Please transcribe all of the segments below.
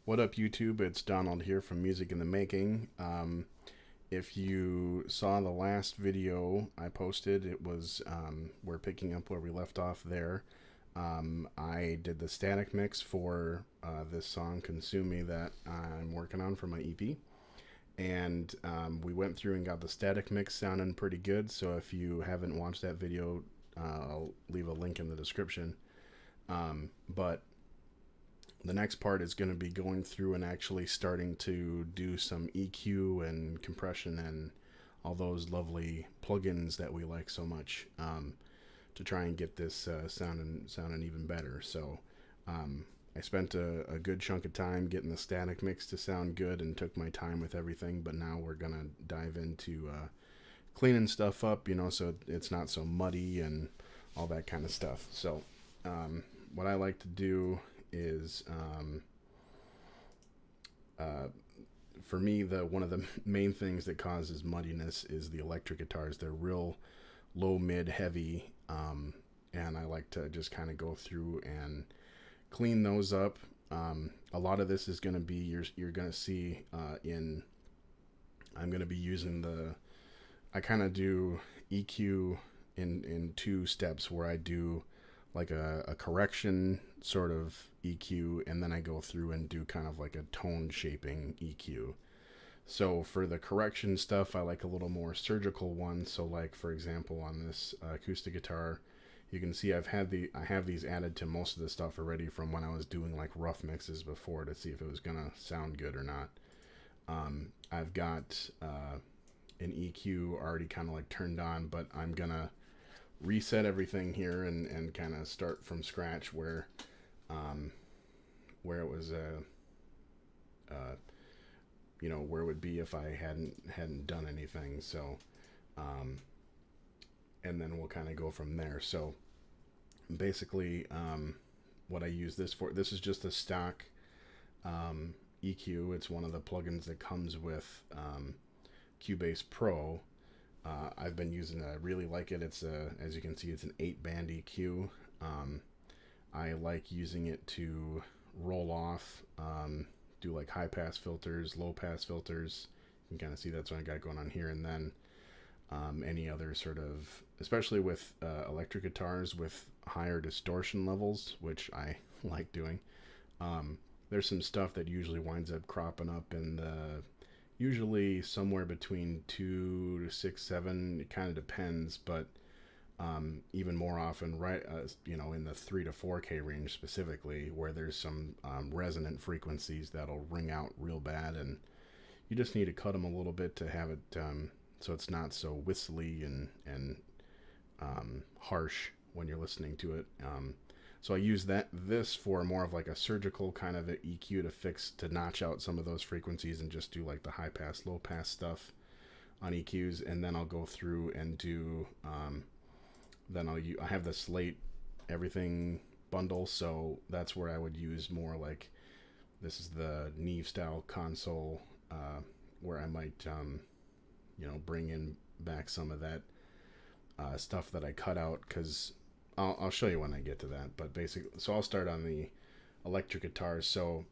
What up, YouTube? It's Donald here from Music in the Making. If you saw the last video I posted, it was we're picking up where we left off there. I did the static mix for this song, Consume Me, that I'm working on for my EP. And we went through and got the static mix sounding pretty good. So if you haven't watched that video, I'll leave a link in the description. But the next part is going to be going through and actually starting to do some EQ and compression and all those lovely plugins that we like so much, to try and get this sounding even better. So I spent a good chunk of time getting the static mix to sound good and took my time with everything, but now we're going to dive into cleaning stuff up, so it's not so muddy and all that kind of stuff. So what I like to do is for me, one of the main things that causes muddiness is the electric guitars. They're real low, mid, heavy, and I like to just kind of go through and clean those up. A lot of this is going to be you're going to see I'm going to be using I kind of do EQ in two steps, where I do like a correction sort of EQ, and then I go through and do kind of like a tone shaping EQ. So for the correction stuff, I like a little more surgical one. So like, for example, on this acoustic guitar, you can see I have these added to most of the stuff already from when I was doing like rough mixes before, to see if it was gonna sound good or not. I've got an EQ already kind of like turned on, but I'm gonna reset everything here and kind of start from scratch where it was where it would be if I hadn't done anything. So and then we'll kind of go from there. So basically, what I use this for, this is just a stock EQ. It's one of the plugins that comes with Cubase Pro. I've been using it. I really like it. It's as you can see, it's an 8-band EQ. I like using it to roll off, do like high pass filters, low pass filters. You can kind of see that's what I got going on here. And then any other sort of, especially with electric guitars with higher distortion levels, which I like doing. There's some stuff that usually winds up cropping up in the, usually somewhere between 2 to 6, 7. It kind of depends, but even more often, right, in the 3 to 4K range specifically, where there's some resonant frequencies that'll ring out real bad, and you just need to cut them a little bit to have it so it's not so whistly and harsh when you're listening to it. So I use this for more of like a surgical kind of EQ to notch out some of those frequencies and just do like the high pass, low pass stuff on EQs. And then I'll go through and do, I have the Slate everything bundle. So that's where I would use more like, this is the Neve style console, where I might, bring in back some of that stuff that I cut out, because I'll show you when I get to that. But basically, so I'll start on the electric guitar. So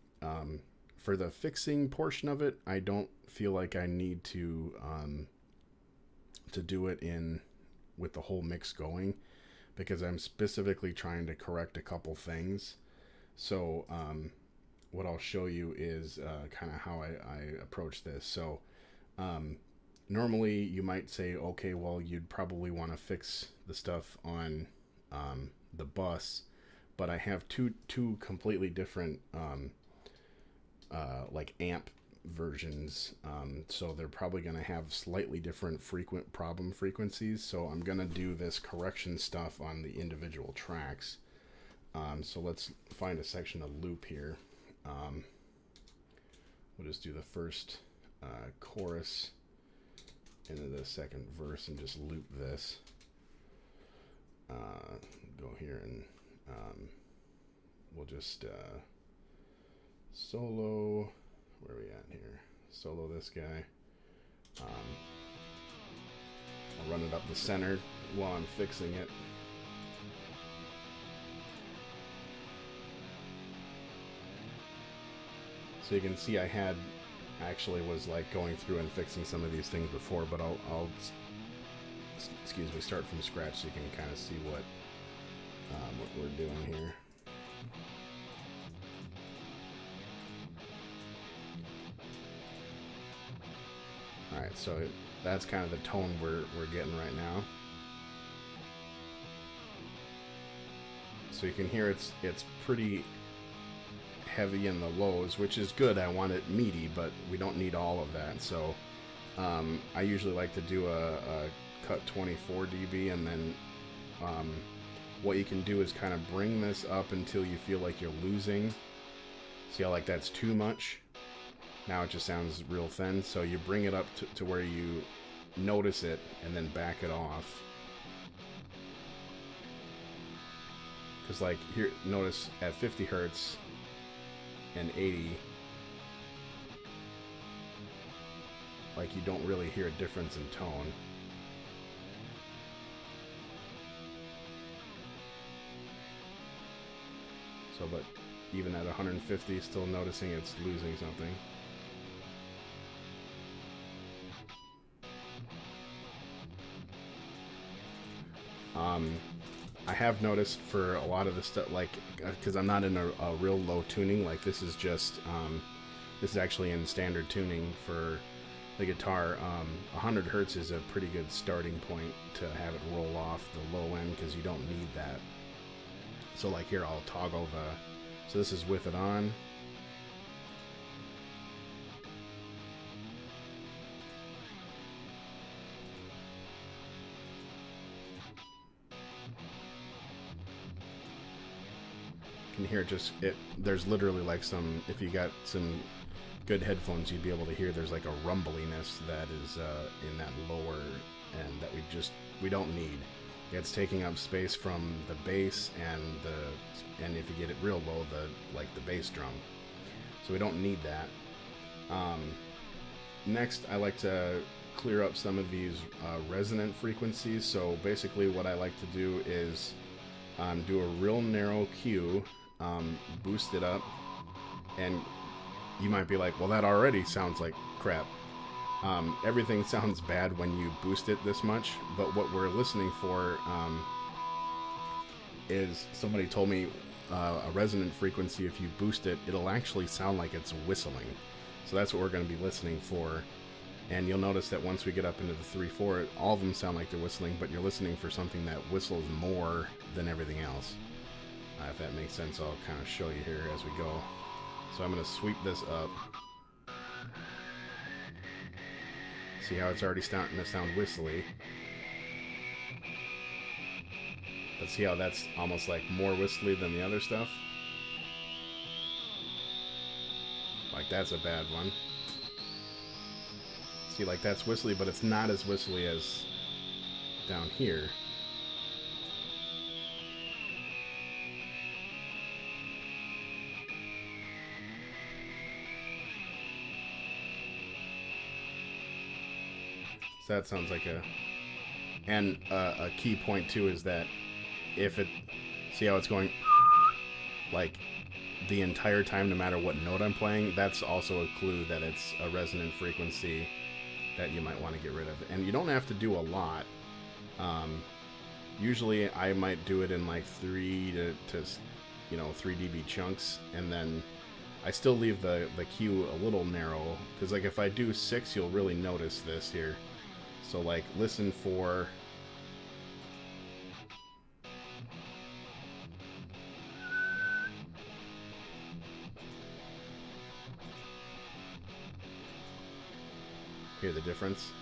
for the fixing portion of it, I don't feel like I need to do it with the whole mix going, because I'm specifically trying to correct a couple things. So what I'll show you is kind of how I approach this. So normally you might say, okay, well, you'd probably want to fix the stuff on the bus, but I have two completely different like amp versions, so they're probably going to have slightly different problem frequencies. So I'm going to do this correction stuff on the individual tracks. So let's find a section of loop here. We'll just do the first chorus into the second verse and just loop this. Go here and we'll just solo, where are we at here? Solo this guy. I'll run it up the center while I'm fixing it. So you can see I actually was like going through and fixing some of these things before, but I'll excuse me, start from scratch so you can kind of see what we're doing here. Alright, so that's kind of the tone we're getting right now. So you can hear it's pretty heavy in the lows, which is good. I want it meaty, but we don't need all of that. So I usually like to do a cut 24 dB, and then what you can do is kind of bring this up until you feel like you're losing. See how like that's too much? Now it just sounds real thin. So you bring it up to where you notice it and then back it off. Because like here, notice at 50 hertz and 80, like you don't really hear a difference in tone. So, but even at 150, still noticing it's losing something. I have noticed for a lot of the stuff, like, because I'm not in a real low tuning, like this is just, this is actually in standard tuning for the guitar. 100 hertz is a pretty good starting point to have it roll off the low end, because you don't need that. So like here, I'll toggle the, so this is with it on. Can hear there's literally like some, if you got some good headphones, you'd be able to hear there's like a rumbliness that is in that lower end that we don't need. It's taking up space from the bass and if you get it real low, the bass drum. So we don't need that. Next, I like to clear up some of these resonant frequencies. So basically what I like to do is do a real narrow Q, boost it up, and you might be like, well, that already sounds like crap. Everything sounds bad when you boost it this much, but what we're listening for is, somebody told me a resonant frequency, if you boost it, it'll actually sound like it's whistling. So that's what we're going to be listening for. And you'll notice that once we get up into the 3/4, all of them sound like they're whistling, but you're listening for something that whistles more than everything else. If that makes sense, I'll kind of show you here as we go. So I'm going to sweep this up. See how it's already starting to sound whistly? But see how that's almost like more whistly than the other stuff? Like that's a bad one. See, like that's whistly, but it's not as whistly as down here. So that sounds like a key point too is that if it, see how it's going like the entire time, no matter what note I'm playing, that's also a clue that it's a resonant frequency that you might want to get rid of. And you don't have to do a lot. Usually I might do it in like 3 dB chunks, and then I still leave the Q a little narrow, because like if I do 6, you'll really notice this here. So like listen for, hear the difference?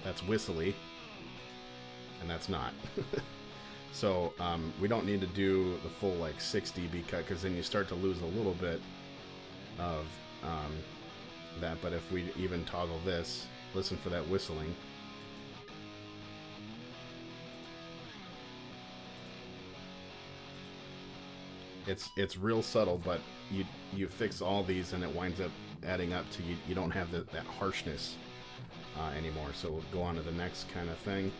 That's whistly, and that's not. So we don't need to do the full like 6 dB cut, because then you start to lose a little bit of that. But if we even toggle this, listen for that whistling. It's real subtle, but you fix all these and it winds up adding up to you don't have that harshness anymore. So we'll go on to the next kind of thing.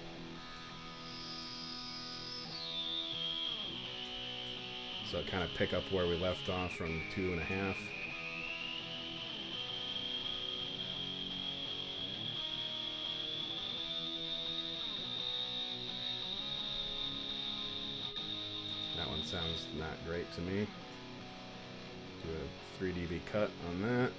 So kind of pick up where we left off from 2.5. sounds not great to me. Do a 3 dB cut on that.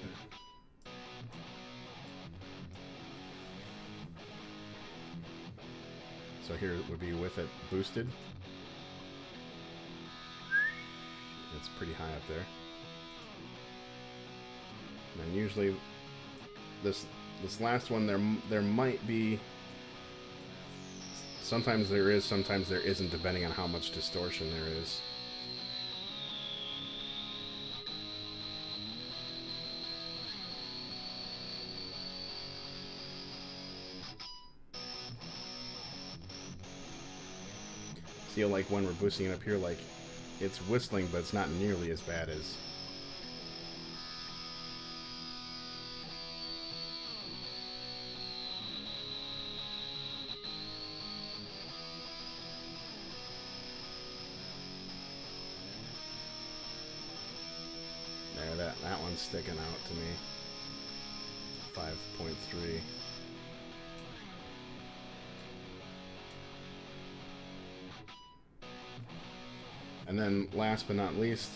So here it would be with it boosted. It's pretty high up there. And usually this last one there might be, sometimes there is, sometimes there isn't, depending on how much distortion there is. See, like when we're boosting it up here, like it's whistling, but it's not nearly as bad as. There, that one's sticking out to me. 5.3. And then last but not least,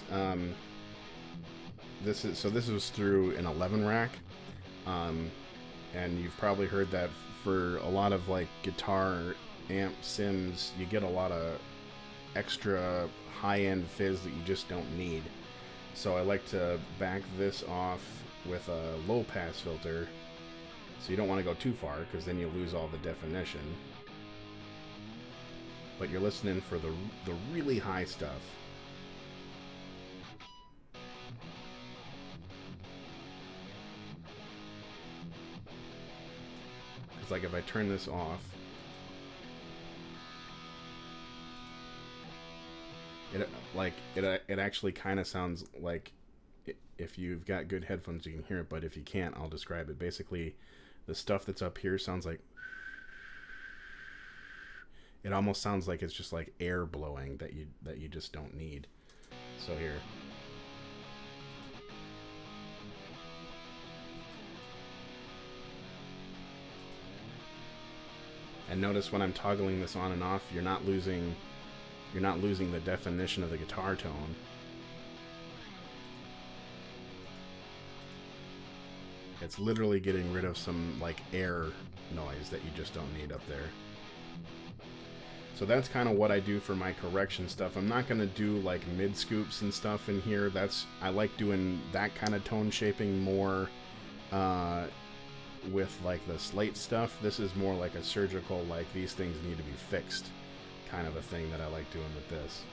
this was through an 11 rack, and you've probably heard that for a lot of like guitar amp sims, you get a lot of extra high-end fizz that you just don't need. So I like to back this off with a low pass filter, so you don't want to go too far because then you lose all the definition. But you're listening for the really high stuff. It's like if I turn this off, it actually kind of sounds like, if you've got good headphones you can hear it, but if you can't, I'll describe it. Basically, the stuff that's up here sounds like, it almost sounds like it's just like air blowing that you just don't need. So here. And notice when I'm toggling this on and off, you're not losing the definition of the guitar tone. It's literally getting rid of some like air noise that you just don't need up there. So that's kind of what I do for my correction stuff. I'm not going to do like mid scoops and stuff in here. I like doing that kind of tone shaping more with like the slate stuff. This is more like a surgical, like these things need to be fixed kind of a thing that I like doing with this.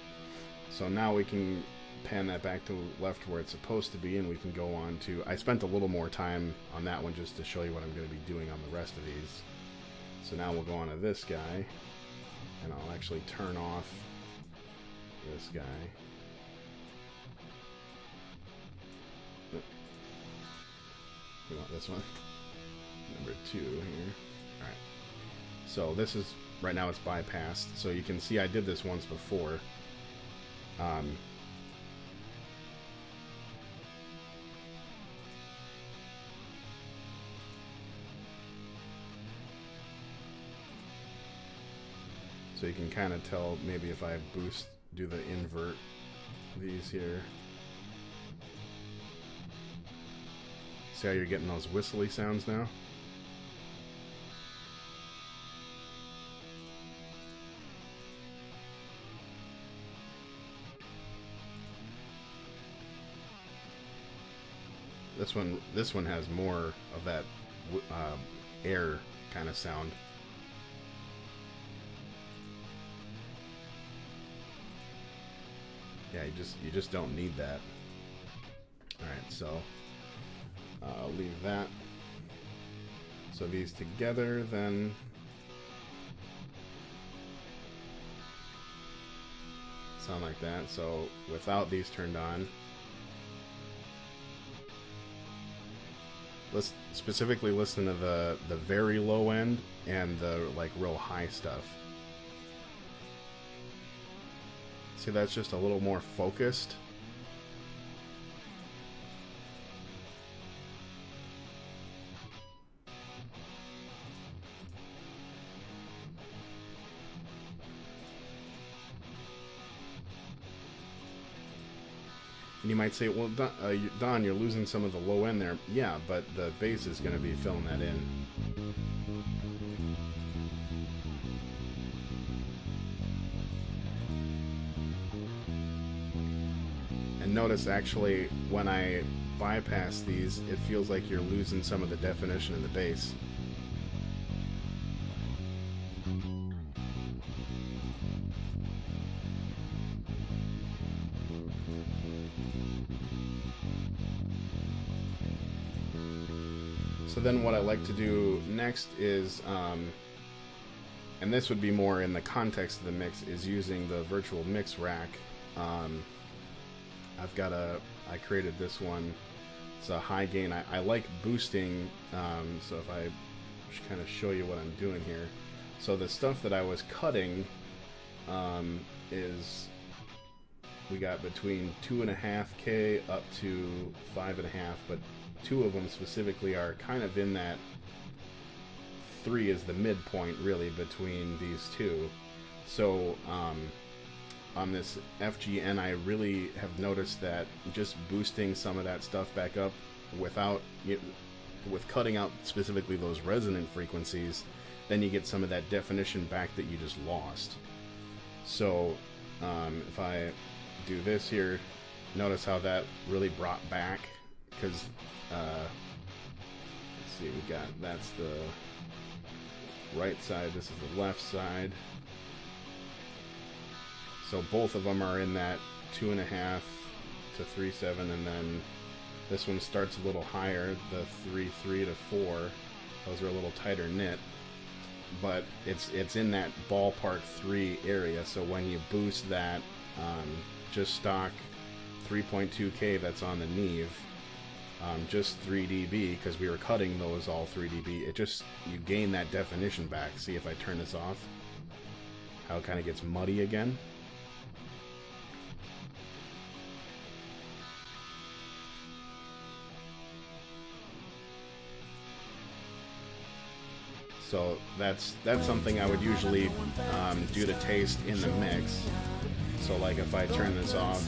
So now we can pan that back to left where it's supposed to be, and we can go on to, I spent a little more time on that one just to show you what I'm going to be doing on the rest of these. So now we'll go on to this guy. And I'll actually turn off this guy. We want this one. Number 2 here. Alright. So this is, right now it's bypassed. So you can see I did this once before. So you can kind of tell, maybe if I boost, do the invert these here. See how you're getting those whistly sounds now? This one has more of that air kind of sound. Yeah, you just don't need that. Alright, so I'll leave that. So these together then sound like that. So without these turned on, let's specifically listen to the very low end and the like real high stuff. See, that's just a little more focused. And you might say, well, Don, you're losing some of the low end there. Yeah, but the bass is going to be filling that in. And notice, actually, when I bypass these, it feels like you're losing some of the definition in the bass. So then what I like to do next is, and this would be more in the context of the mix, is using the virtual mix rack. I created this one. It's a high gain. I like boosting, so if I just kind of show you what I'm doing here. So the stuff that I was cutting is, we got between 2.5K up to 5.5, but two of them specifically are kind of in that 3 is the midpoint really between these two. So on this FGN, I really have noticed that just boosting some of that stuff back up with cutting out specifically those resonant frequencies, then you get some of that definition back that you just lost. So if I do this here, notice how that really brought back, because let's see, we got, that's the right side, this is the left side. So both of them are in that 2.5 to 3.7, and then this one starts a little higher, the 3.3 to 4. Those are a little tighter knit, but it's in that ballpark 3 area. So when you boost that, just stock 3.2K that's on the Neve, just 3 dB, because we were cutting those all 3 dB, it just, you gain that definition back. See if I turn this off, how it kind of gets muddy again. So that's something I would usually do to taste in the mix. So like if I turn this off,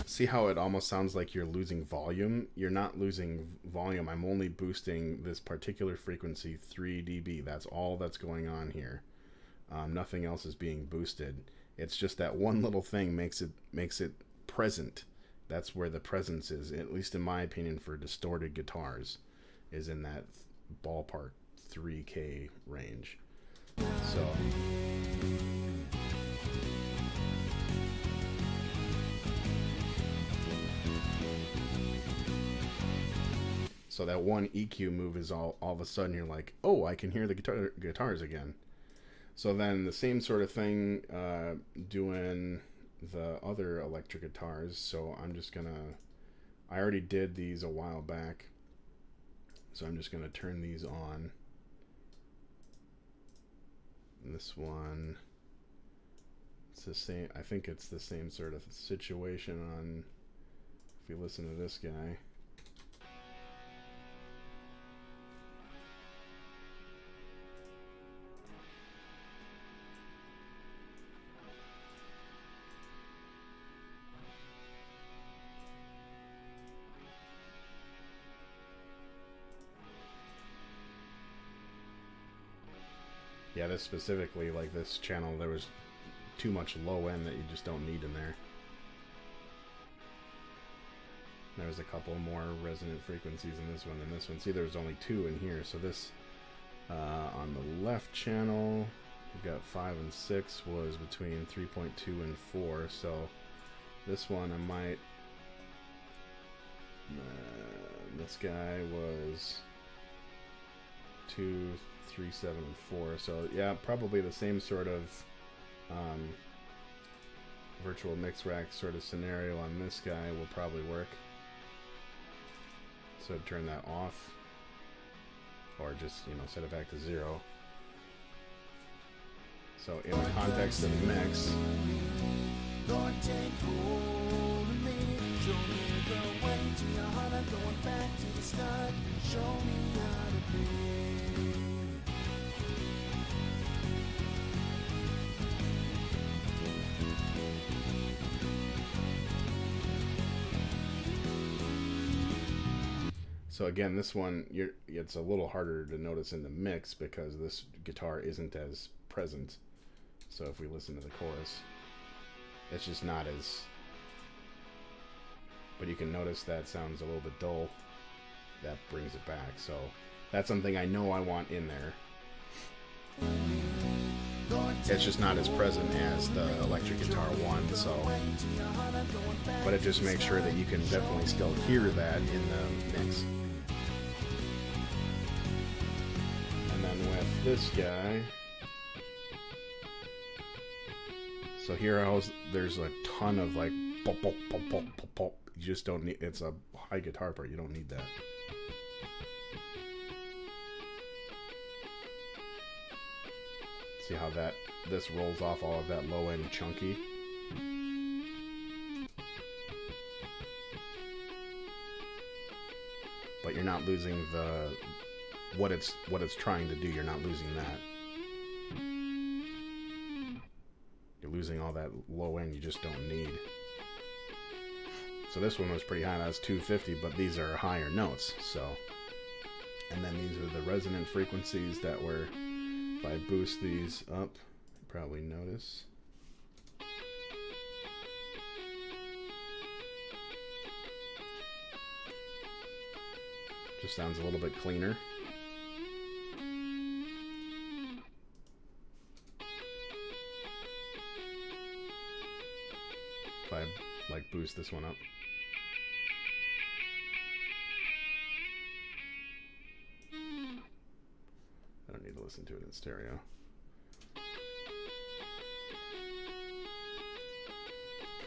see how it almost sounds like you're losing volume? You're not losing volume. I'm only boosting this particular frequency 3 dB. That's all that's going on here. Nothing else is being boosted. It's just that one little thing makes it present. That's where the presence is, at least in my opinion, for distorted guitars, is in that ballpark 3K range. So that one EQ move is all of a sudden you're like, oh, I can hear the guitars again. So then the same sort of thing doing the other electric guitars. So I'm just gonna, I already did these a while back, so I'm just gonna turn these on. And this one, it's the same, I think it's the same sort of situation on, if you listen to this guy. Yeah, this specifically, like this channel, there was too much low end that you just don't need in there. There's a couple more resonant frequencies in this one than this one. See, there's only 2 in here. So this, on the left channel, we've got 5 and 6 was between 3.2 and 4. So this one I might, this guy was 2, 3, 7, and 4. So yeah, probably the same sort of virtual mix rack sort of scenario on this guy will probably work. So turn that off, or just, you know, set it back to 0. So in the context of the mix, So again, this one, it's a little harder to notice in the mix because this guitar isn't as present. So if we listen to the chorus, it's just not as... But you can notice that sounds a little bit dull. That brings it back. So that's something I know I want in there. It's just not as present as the electric guitar one, so... But it just makes sure that you can definitely still hear that in the mix. And then with this guy... So here there's a ton of like... Pop, pop, pop, pop, pop, pop. You just don't need... It's a high guitar part, you don't need that. See how this rolls off all of that low end chunky. But you're not losing what it's trying to do. You're not losing that. You're losing all that low end you just don't need. So this one was pretty high. That's 250, but these are higher notes. So, and then these are the resonant frequencies that were. If I boost these up, you probably notice. Just sounds a little bit cleaner. If I like boost this one up. I don't need to listen to it in stereo.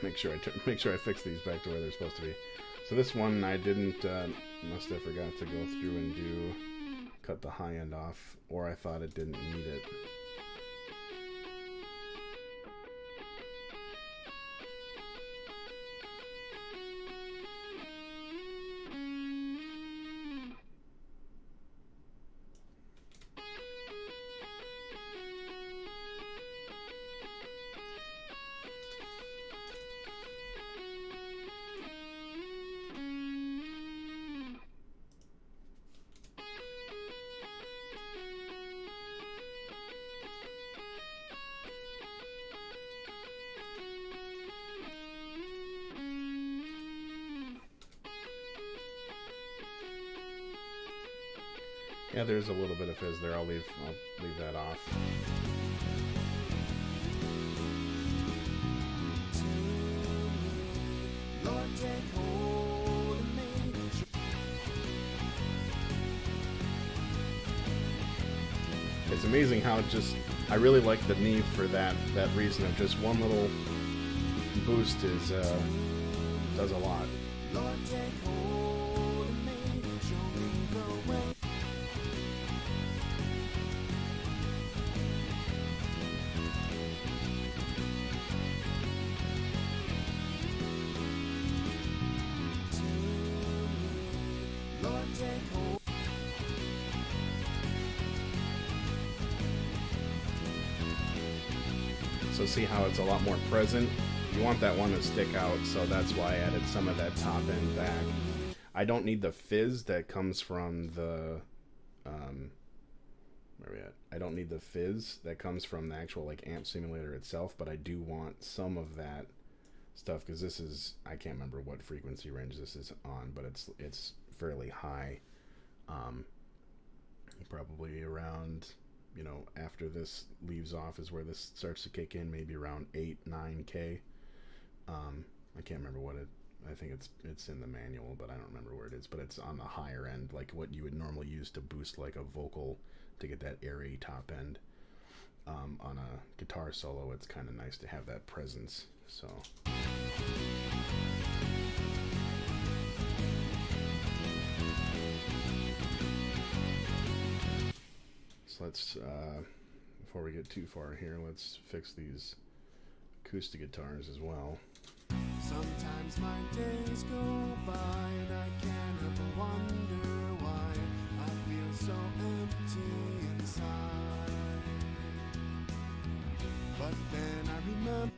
Make sure I fix these back to where they're supposed to be. So this one I didn't, must have forgot to go through and cut the high end off, or I thought it didn't need it. Yeah, there's a little bit of fizz there. I'll leave that off. It's amazing how I really like the knee for that reason of just one little boost does a lot. So see how it's a lot more present? You want that one to stick out, so that's why I added some of that top end back. I don't need the fizz that comes from the where are we at? I don't need the fizz that comes from the actual like amp simulator itself, but I do want some of that stuff because this is, I can't remember what frequency range this is on, but it's fairly high. Probably around, you know, after this leaves off is where this starts to kick in, maybe around 8-9K. I can't remember what I think it's in the manual, but I don't remember where it is, but it's on the higher end, like what you would normally use to boost like a vocal to get that airy top end. On a guitar solo, it's kind of nice to have that presence. So let's, before we get too far here, let's fix these acoustic guitars as well. Sometimes my days go by and I can't help but wonder why I feel so empty inside. But then I remember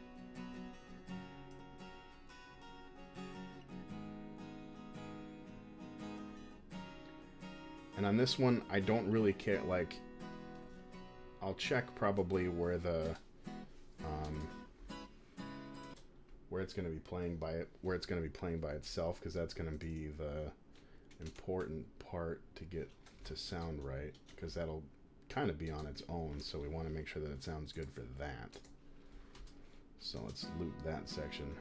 And on this one, I don't really care. Like, I'll check probably where the where it's going to be playing by itself, because that's going to be the important part to get to sound right, because that'll kind of be on its own, so we want to make sure that it sounds good for that. So let's loop that section.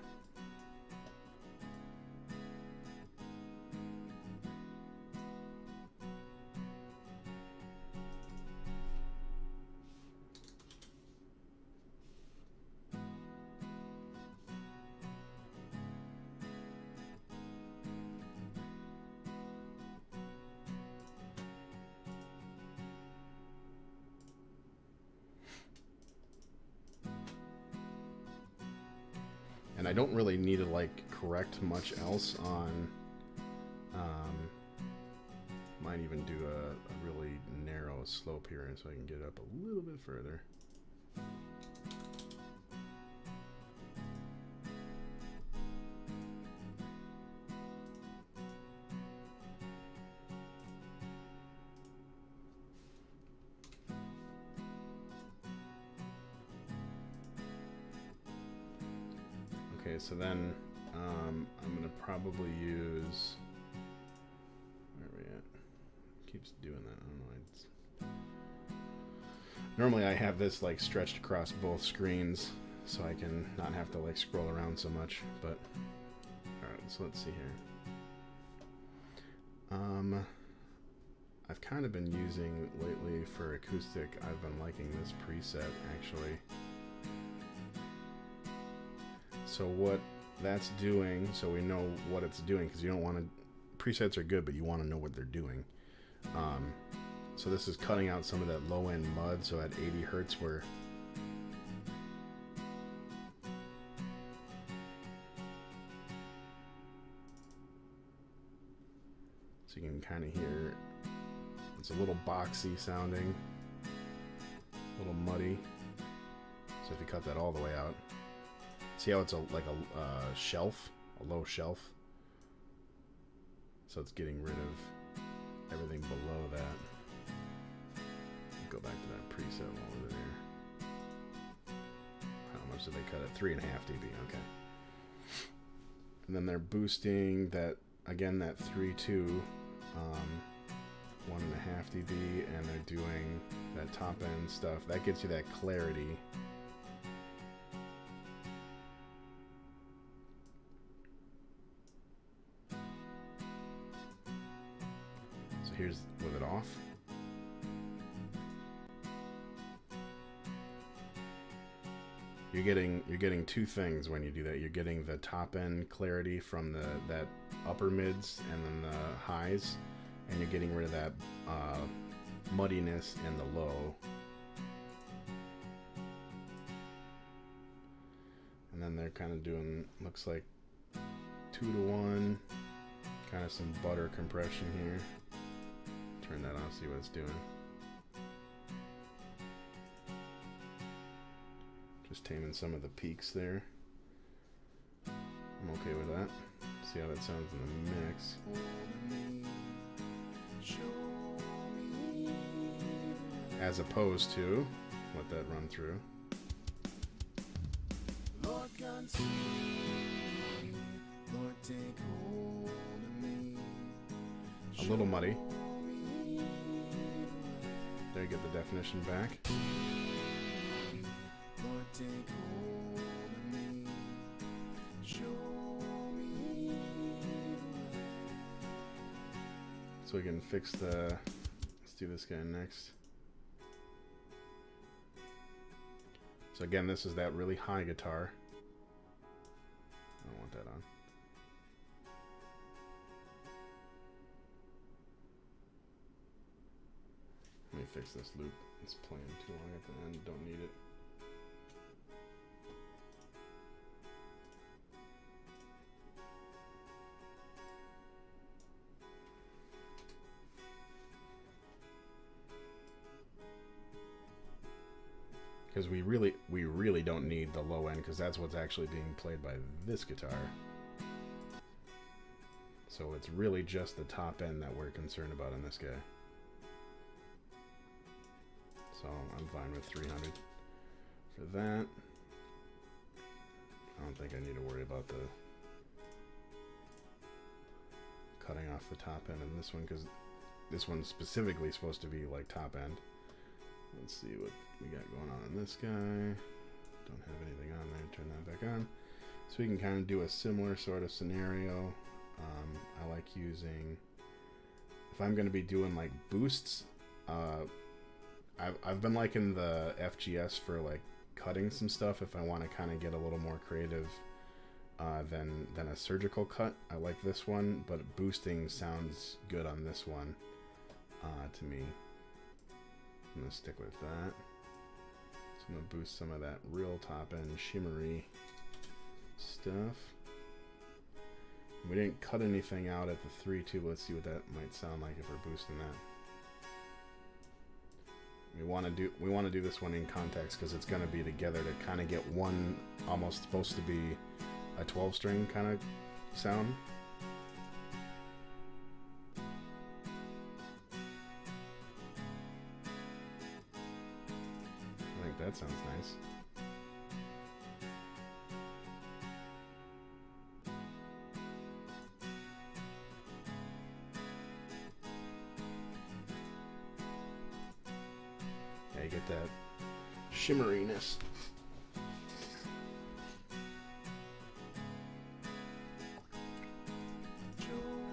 And I don't really need to like correct much else on, might even do a really narrow slope here so I can get up a little bit further. Okay, so then I'm gonna probably use, where are we at? Keeps doing that. I don't know. Normally I have this like stretched across both screens so I can not have to like scroll around so much. But all right, so let's see here. I've kind of been using lately for acoustic. I've been liking this preset actually. So what that's doing, so we know what it's doing, because you don't want to, presets are good, but you want to know what they're doing. So this is cutting out some of that low end mud, so at 80 hertz we're so you can kind of hear it's a little boxy sounding, a little muddy. So if you cut that all the way out, see how it's like a shelf, a low shelf? So it's getting rid of everything below that. Go back to that preset while we're there. How much did they cut it? 3.5 dB, okay. And then they're boosting that, again, that 3.2, 1.5 dB, and they're doing that top end stuff. That gets you that clarity. So here's with it off. You're getting two things when you do that. You're getting the top end clarity from that upper mids and then the highs, and you're getting rid of that muddiness in the low. And then they're kind of doing, looks like 2-to-1, kind of some butter compression here. Turn that on, see what it's doing. Just taming some of the peaks there. I'm okay with that. See how that sounds in the mix. As opposed to, let that run through. Lord, God, see me. Lord, take hold of me. A little muddy. There you get the definition back. Lord, take hold of me. Show me. So we can fix the, let's do this guy next. So again, this is that really high guitar. I don't want that on. Let me fix this loop. It's playing too long at the end. Don't need it. Because we really don't need the low end, because that's what's actually being played by this guitar. So it's really just the top end that we're concerned about in this guy. So I'm fine with 300 for that. I don't think I need to worry about the cutting off the top end in this one, because this one's specifically supposed to be like top end. Let's see what we got going on in this guy. Don't have anything on there. Turn that back on. So we can kind of do a similar sort of scenario. I like using, if I'm going to be doing like boosts, I've been liking the FGS for like cutting some stuff if I want to kind of get a little more creative than a surgical cut. I like this one, but boosting sounds good on this one to me. I'm going to stick with that. So I'm going to boost some of that real top end shimmery stuff. We didn't cut anything out at the 3-2. Let's see what that might sound like if we're boosting that. We want to do this one in context because it's going to be together to kind of get one almost supposed to be a 12-string kind of sound. I think that sounds nice. Yeah, you get that shimmeriness.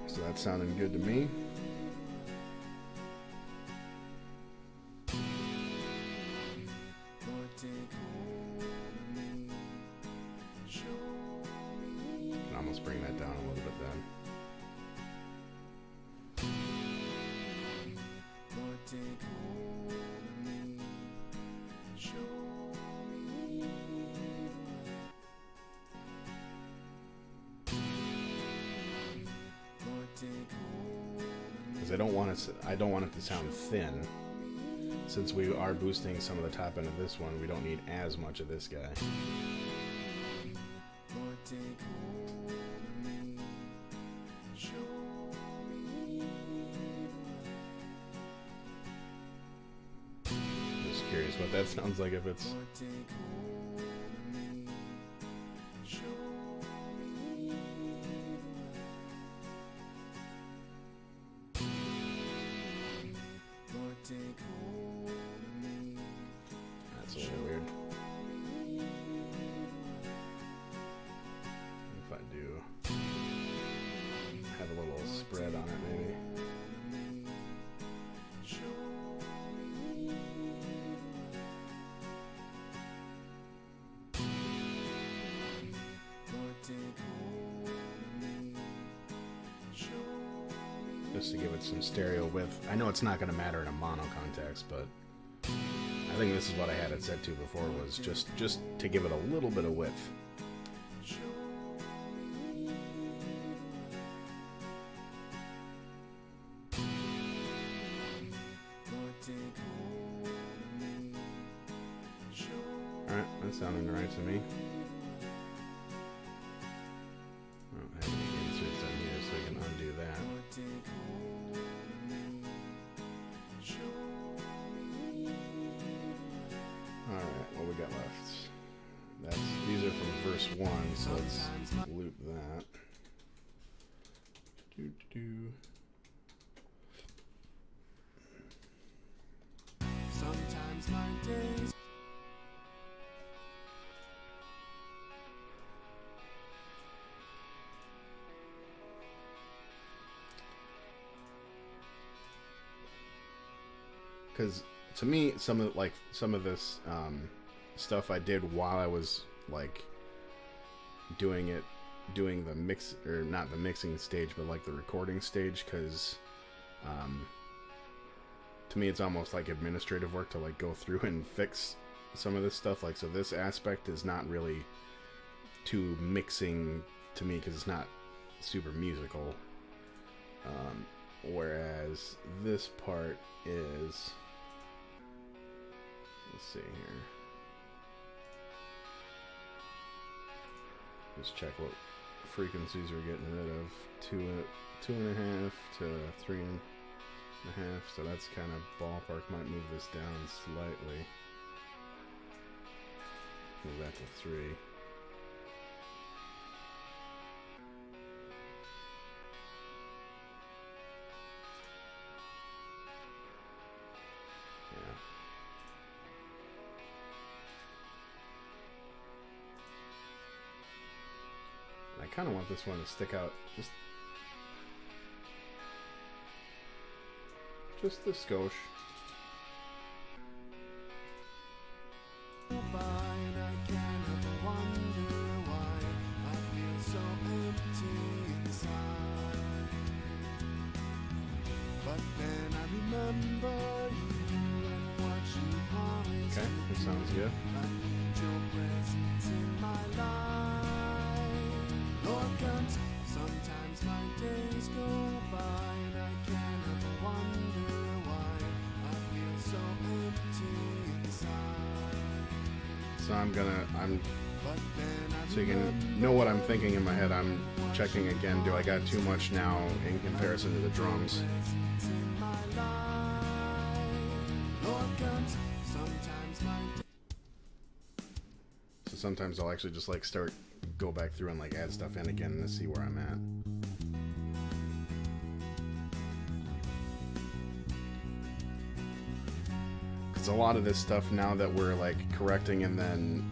So that's sounding good to me. Can almost bring that down a little bit then. Because I don't want it to sound thin. Since we are boosting some of the top end of this one, we don't need as much of this guy. Just curious what that sounds like if it's... That's a little weird. If I do have a little spread on it, maybe. Just to give it some stereo width. I know it's not going to matter in a mono context, but I think this is what I had it set to before, was just to give it a little bit of width. Alright, that's sounding right to me. I don't have any inserts on here, so we can undo that. Alright, what we got left? These are from verse 1, so let's loop that. Sometimes my days. Because to me, some of this stuff I did while I was like doing the mix, or not the mixing stage, but like the recording stage, because to me it's almost like administrative work to like go through and fix some of this stuff. Like, so this aspect is not really too mixing to me because it's not super musical, whereas this part is, let's see here, just check what frequencies we're getting rid of. 2.5 to 3. 1.5, so that's kind of ballpark. Might move this down slightly. Move that to 3. I kind of want this one to stick out just the skosh. Okay, that sounds good. Sometimes my days go by and I can't help but wonder why I feel so empty inside. So so you can know what I'm thinking in my head. I'm checking again, do I got too much now in comparison to the drums? So sometimes I'll actually just like go back through and like add stuff in again to see where I'm at. Because a lot of this stuff now that we're like correcting and then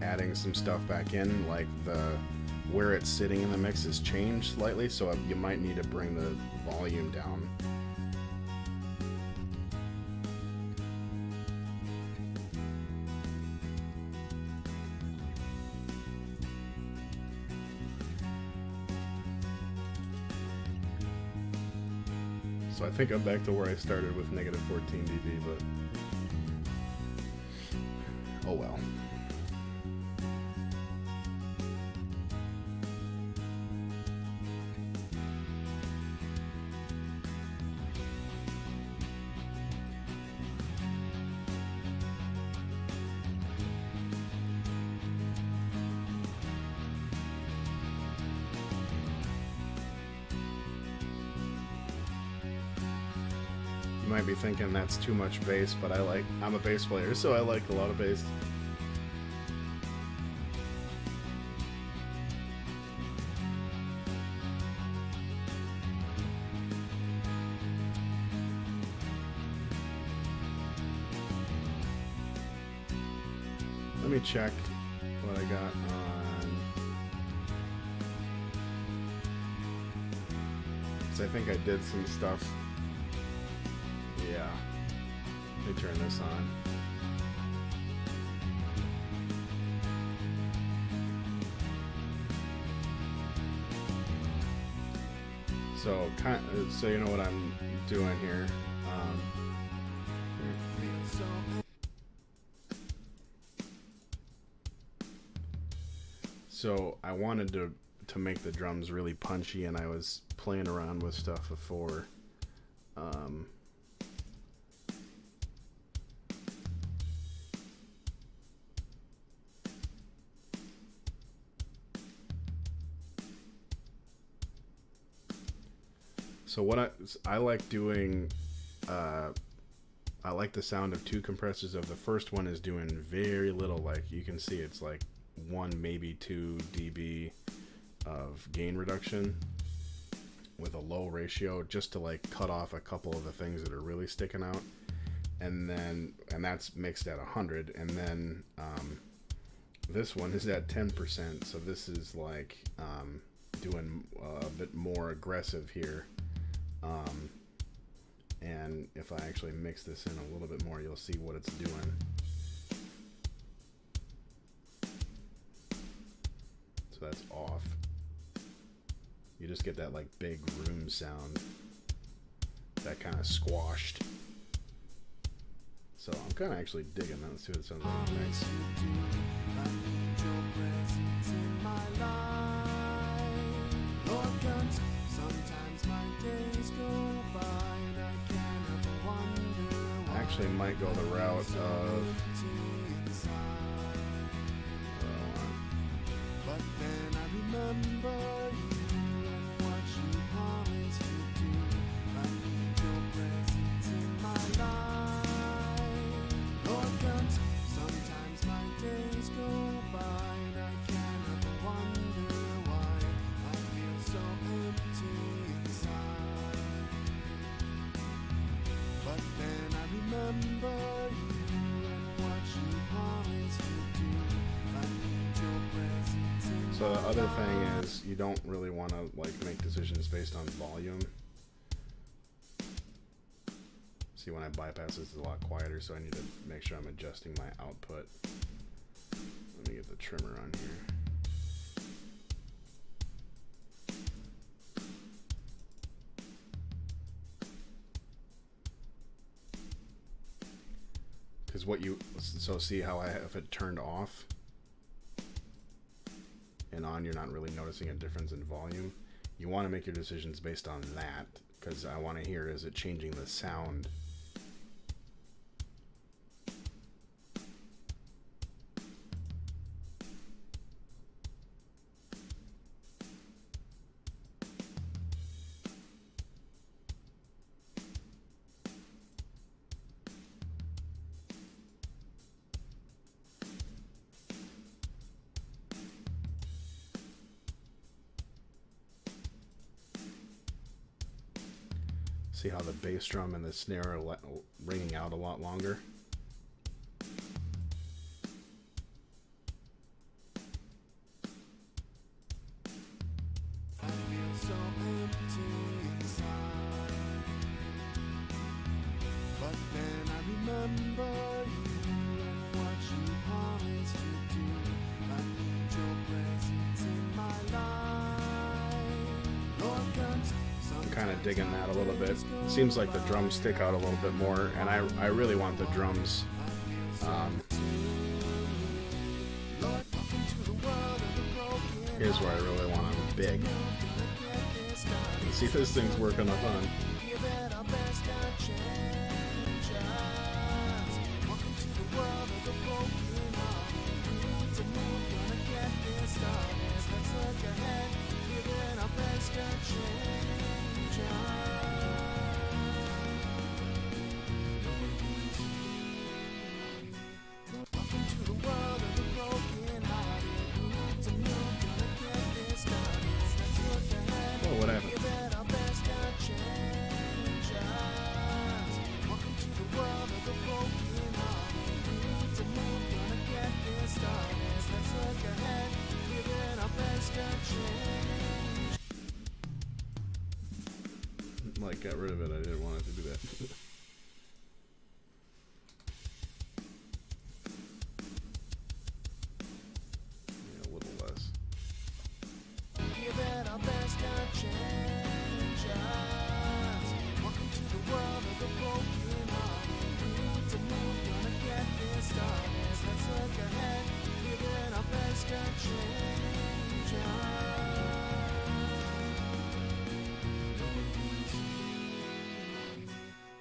adding some stuff back in, like where it's sitting in the mix has changed slightly, so you might need to bring the volume down. So I think I'm back to where I started with negative 14 dB, but oh well. You might be thinking that's too much bass, but I'm a bass player, so I like a lot of bass. Let me check what I got on, because I think I did some stuff. Yeah, let me turn this on. So you know what I'm doing here. So I wanted to make the drums really punchy, and I was playing around with stuff before. So what I like doing, I like the sound of 2 compressors. Of the first one is doing very little, like you can see it's like 1 maybe 2 dB of gain reduction with a low ratio, just to like cut off a couple of the things that are really sticking out, and that's mixed at 100, and then this one is at 10%, so this is like doing a bit more aggressive here. And if I actually mix this in a little bit more, you'll see what it's doing. So that's off. You just get that like big room sound, that kind of squashed. So I'm kind of actually digging that. Let's see what it sounds like next. Actually might go the route of but then I remember you and what you promised to do. I need your presence. So the other thing is you don't really want to like make decisions based on volume. See, when I bypass this, it's a lot quieter, so I need to make sure I'm adjusting my output. Let me get the trimmer on here. Because what you, so see how I have it turned off and on, you're not really noticing a difference in volume. You want to make your decisions based on that, because I want to hear, is it changing the sound? See how the bass drum and the snare are ringing out a lot longer? I feel so empty inside. But then I remember you and what you promised to do. I need your presence in my life. Lord comes. I'm kind of digging that a little bit. Seems like the drums stick out a little bit more, and I really want the drums here's where I really want them big. You see, this thing's working a ton. Oh, what happened? Like, got rid of it. I didn't want it to do that. Yeah, a little less. Give it our best change us. Welcome to the world of the broken hearted. We need to move, gonna get this started. Let's look ahead. Give it our best change us.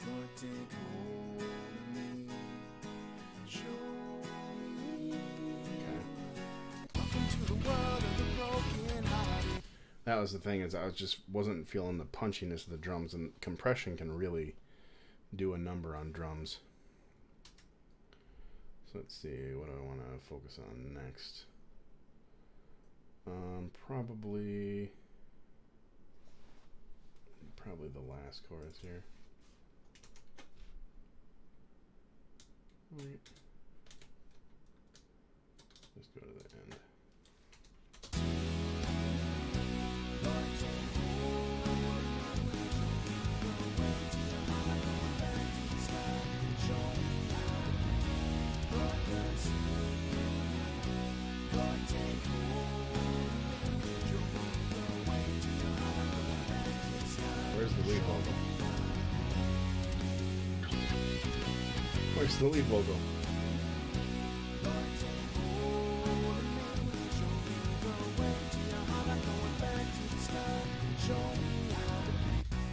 Lord, take hold of me. Show me. Welcome to the world of the broken hearted. That was the thing, is I wasn't feeling the punchiness of the drums, and compression can really do a number on drums. So let's see, what do I want to focus on next? Probably the last chorus here. Right. Let's go to the end. Where's the lead vocal? Where's the lead vocal?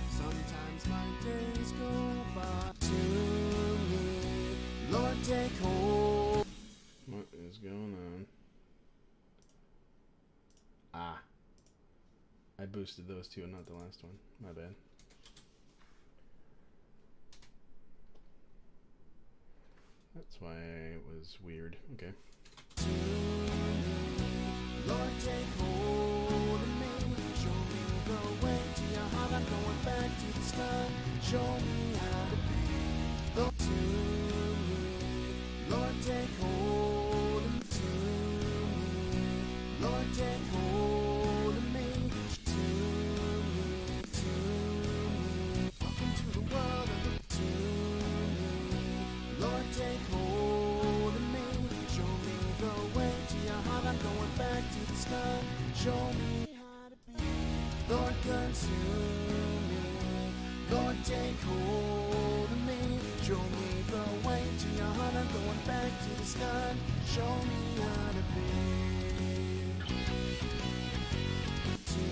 Sometimes my days go by to me. Lord, take hold. What is going on? Ah. I boosted those two and not the last one. My bad. That's why it was weird. Okay. Lord, take hold of me. Show me the way to your heart. I'm going back to the start. Show me how to be. Lord, to me. Lord, take hold of me. Lord, take hold. Show me how to be. Lord, consume me. Lord, take hold of me. Show me the way to your heart. I'm going back to the start. Show me how to be. To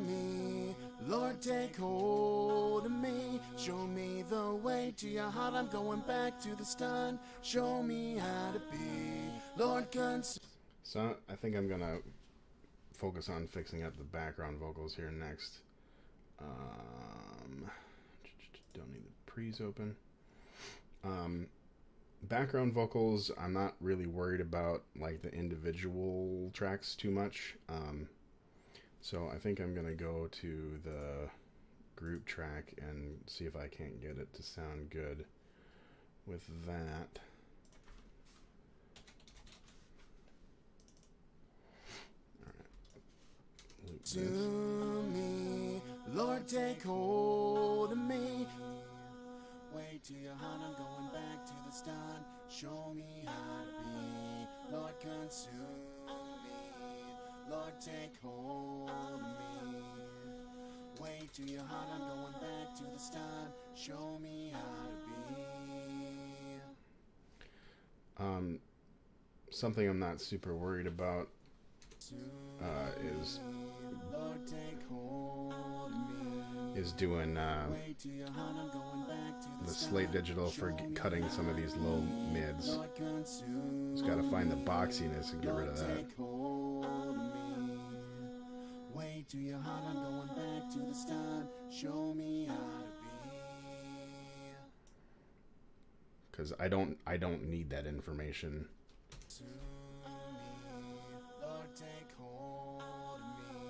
me, Lord, take hold of me. Show me the way to your heart. I'm going back to the start. Show me how to be. Lord, consume. So I think I'm gonna focus on fixing up the background vocals here next. Don't need the pre's open. Background vocals, I'm not really worried about like the individual tracks too much. So I think I'm gonna go to the group track and see if I can't get it to sound good with that. To me, Lord, take hold of me. Way to your heart, I'm going back to the start. Show me how to be. Lord, consume me. Lord, take hold of me. Way to your heart, I'm going back to the start. Show me how to be. Something I'm not super worried about is doing the slate digital for cutting some of these low mids. Just gotta find the boxiness and get rid of that. Way to your heart, I'm going back to the start. Show me how to be. Because I don't need that information. Lord, take hold of me.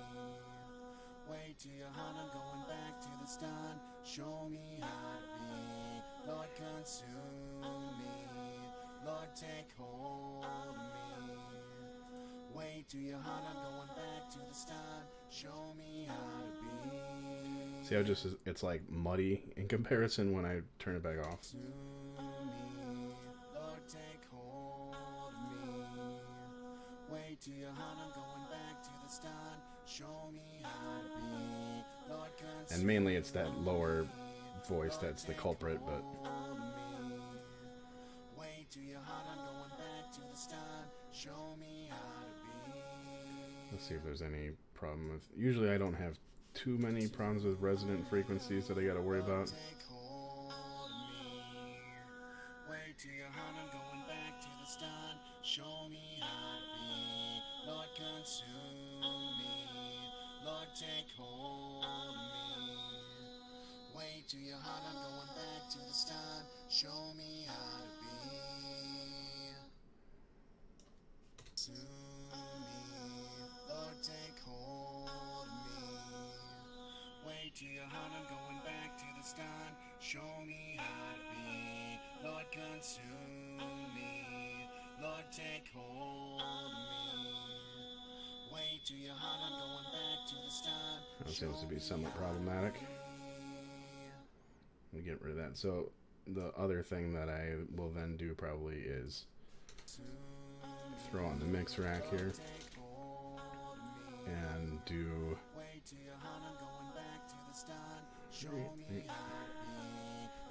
Way to your heart, I'm going back to the start. Show me how to be. Lord, consume me. Lord, take hold of me. Way to your heart, I'm going back to the start. Show me how to be. See how just it's like muddy in comparison when I turn it back off. Lord, take hold of me. Way to your heart, I'm going back to the start. Show me how to be. Lord, and mainly it's that lower voice that's the culprit, but way to your heart, I'm going back to the start. Show me how to be. Let's see if there's any problem with. Usually I don't have too many problems with resonant frequencies that I gotta worry about. Take hold of me. Way to your heart, I'm going back to the start. Show me how to be. Lord, consume me. Lord, take hold of me. Way to your heart, I'm going back to the start. Show me how to be. To me, Lord, take hold of me. Way to your heart, I'm going back to the start. Show me how to be. Lord, consume me. Lord, take hold of me. Way to your heart, I'm going back to the start. That seems to be somewhat problematic. Let me get rid of that. So the other thing that I will then do probably is throw on the mix rack here and do Way to your heart, I'm going back to the start. Show me how to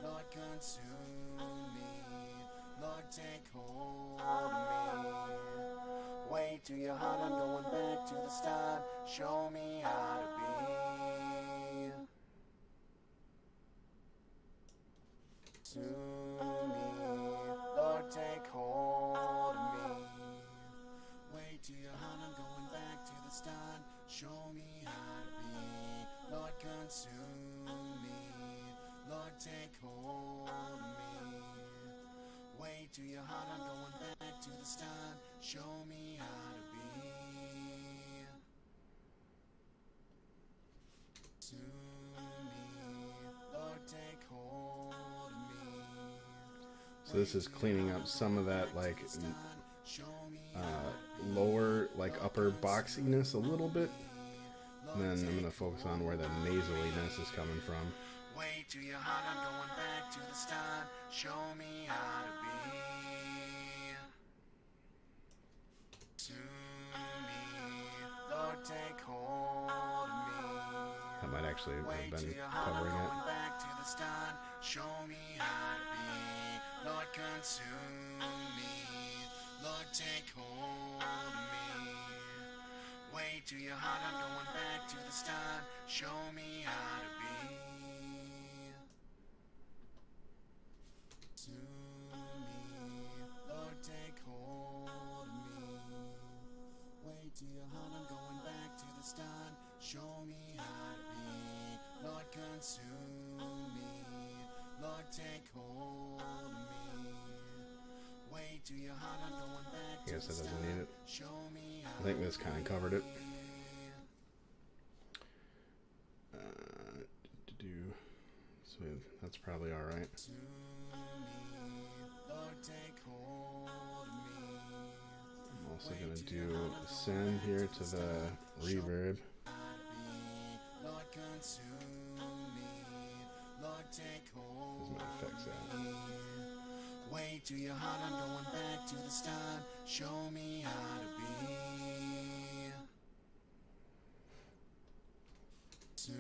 be. Lord, consume me. Lord, take hold of me. Way to your heart, I'm going back to the start. Show me how to be. To me, Lord, take hold of me. Way to your heart, I'm going back to the start. Show me how to be. Lord, consume me. Lord, take hold of me. Way to your heart, I'm going back to the start. Show me how to be. To me, Lord, take hold of me. so this is cleaning up some of that like lower like upper boxiness a little bit, and then I'm gonna focus on where the nasaliness is coming from. Way to your heart, I'm going back to the start. Show me how to be. To me, Lord, actually I've Way been to your heart, I'm covering it. going back to the start. Show me how to be. Lord, consume me. Lord, take hold of me. Way to your heart, I'm going back to the start. Show me how to be. Consume me. Lord, take hold of me. Way to your heart, I'm going back to the start. Show me how to be. Lord, consume me. Lord, take hold of me. Way to your heart, I'm going back I to guess the that start. doesn't need it. Show me how I think this kind of covered it. So that's probably all right. to me. Lord, take hold of me. I'm also going to do send here to the reverb. Lord, consume me. Lord, take hold. Doesn't matter effects that. Way to your heart, I'm going back to the start. Show me how to be. To me,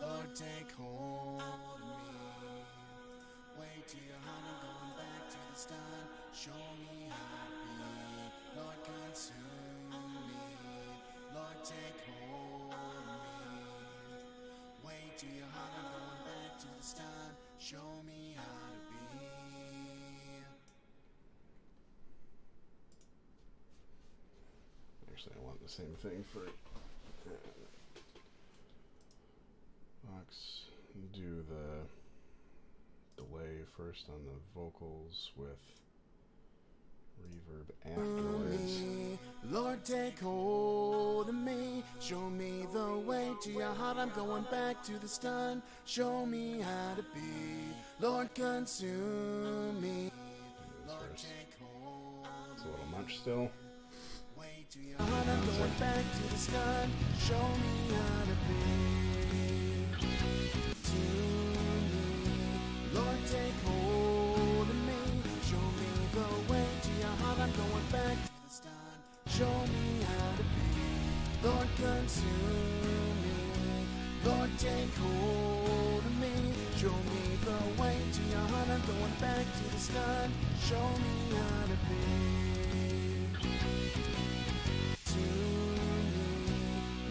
Lord, take hold of me. Way to your heart, I'm going back to the start. Show me how to be. Lord, consume me. Lord, take hold of me. Way to your heart, I'm going back to the start. Show me how to be. Actually, I want the same thing for Vox. Do the delay first on the vocals with reverb afterwards. Lord, take hold of me. Show me the way to your heart. I'm going back to the start. Show me how to be. Lord, consume me. Lord, take hold. It's a little much still. Way to your heart. I'm going back to the start. Show me how to be. To me. Lord, take hold of me. Show me the way to your heart. I'm going back to the start. Show me how to be. Lord, consume me. Lord, take hold of me. Show me the way to your heart. I'm going back to the start. Show me how to be. To me.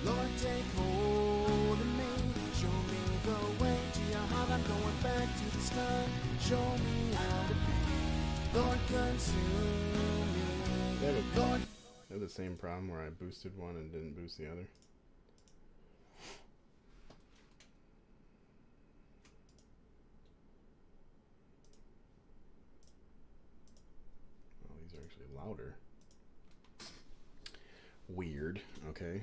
Lord, take hold of me. Show me the way to your heart. I'm going back to the start. Show me how to be. Lord, consume me. Lord. I had the same problem where I boosted one and didn't boost the other. Oh, these are actually louder. Weird. Okay.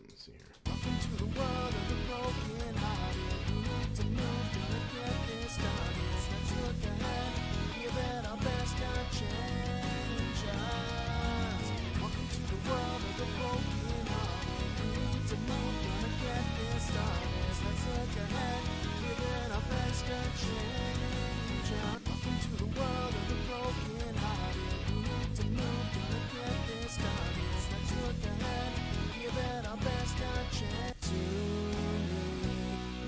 Let's see here. Welcome to the world of the broken hearted. We need to move, gonna get this started. Let's look ahead, give it our best, God change us. Welcome to the world of the broken hearted. We need to move, gonna get this started. Let's look ahead, give it our best, God change us. Welcome to the world of the broken hearted. We need to move, gonna get this started. Let's look ahead, give it our best, God change to me.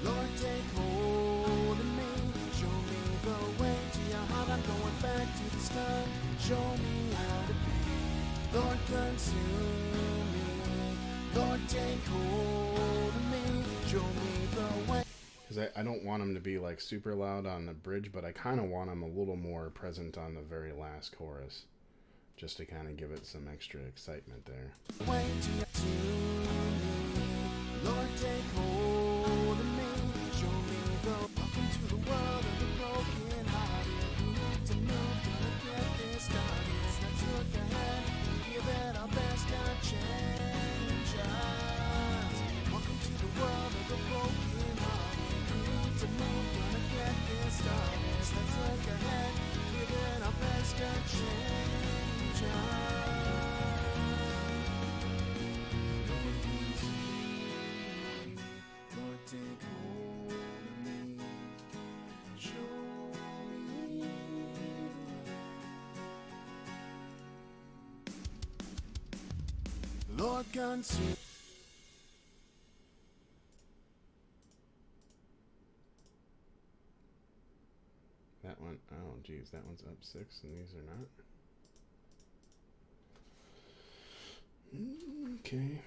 Lord, take hold of me. Show me the way to your heart. I'm going back to the start. Show me how to be. Lord, consume me. Lord, take hold of me. Show me the way. Because I don't want them to be like super loud on the bridge, but I kind of want them a little more present on the very last chorus, just to kind of give it some extra excitement there. Way to me. Lord, take hold of me. Show me the welcome to the world of the broken hearted. We need to move, gonna get this started. Let's look ahead, give it our best, God change us. Welcome to the world of the broken hearted. We need to move, gonna get this started. Let's look ahead, give it our best, God change us. Lord, consume. That one, oh geez, that one's up 6 and these are not. Okay.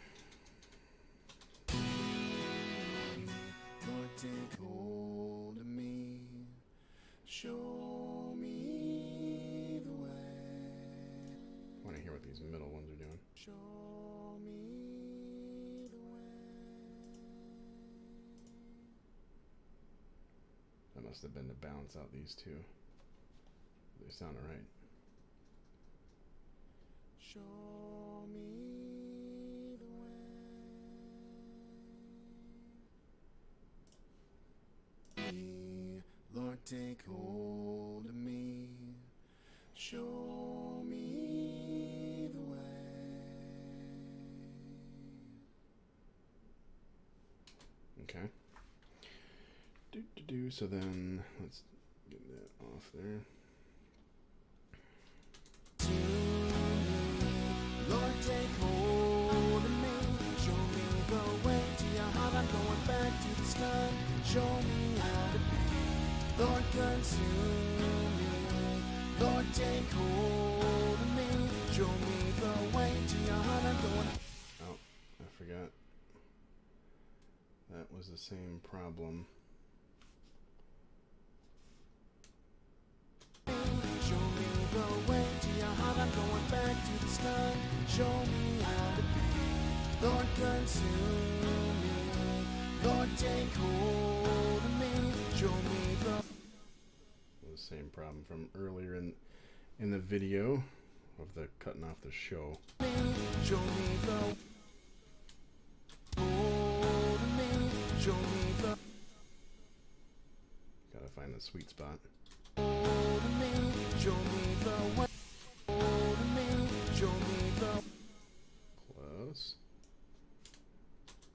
Lord, take hold of me, show me the way. I want to hear what these middle ones are doing. Show me the way. That must have been to balance out these two. They sound alright. Show me the way. Lord, take hold of me. Show me the way. Okay. So then let's get that off there. Lord, take hold of me. Show me the way to your heart. I'm going back to the start. Show me how to be. Lord, consume me. Lord, take hold of me. Show me the way to your heart. I'm going. Oh, I forgot. That was the same problem. Show me the way to your heart. I'm going back to the start. Show me how to be. Lord, consume me. Lord, take hold of me. Show me the Same problem from earlier in the video of the cutting off the show. show me the hold of me. Show me the Gotta find the sweet spot. hold of me. Show me the way. Hold of me. Show me the Close.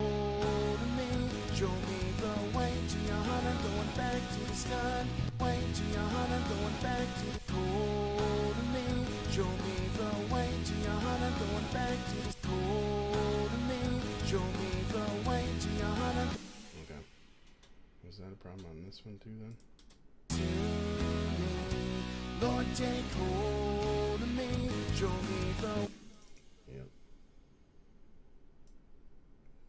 hold of me. Show me the way to your heart. I'm going back to the start. Way to your heart. I'm going back to the hold of me. Show me the way to your heart. I'm going back to the hold of me. Show me the way to your heart. I'm Okay. Was that a problem on this one too then? Lord, take hold of me. Show me the Yep.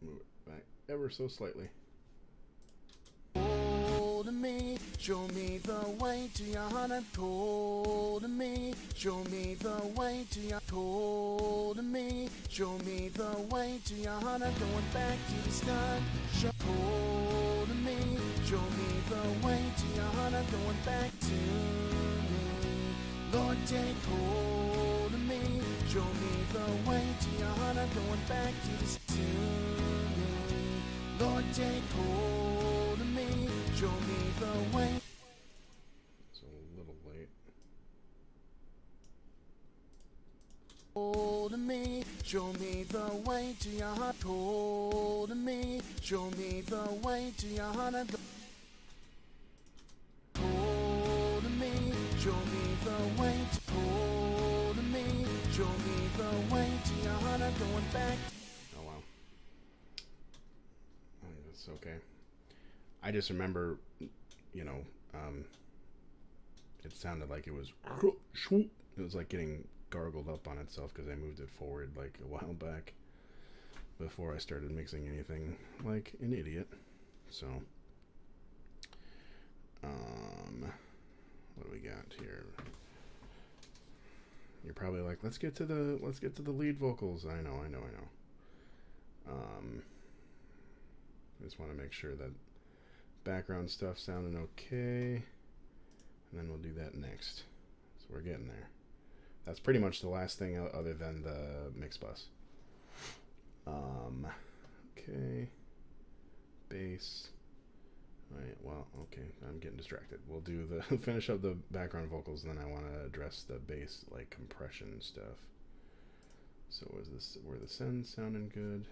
Move it back ever so slightly. hold of me. Show me the way to your heart. I'm hold of me. Show me the way to your hold of me. Show me the way to your heart. I'm going back to the start. Show hold of me. Show me the way to your heart. I'm going back to me. Lord, take hold of me. Show me the way to your heart. I'm going back to the to me. Lord, take hold of me. Show me the way. It's a little late. Hold of me, show me the way to your heart. Hold of me, show me the way to your heart. Hold of me, show me the way to hold of me, show me the way to your heart. I'm going back. Oh wow. I think that's okay. I just remember, you know, it sounded like it was like getting gargled up on itself because I moved it forward like a while back before I started mixing anything like an idiot. So what do we got here? You're probably like, let's get to the lead vocals. I know. I just want to make sure that background stuff sounding okay, and then we'll do that next. So we're getting there. That's pretty much the last thing other than the mix bus. Okay. Bass. Alright, well, okay, I'm getting distracted. We'll do the finish up the background vocals, and then I want to address the bass, like compression stuff. So is this where the send's sounding good?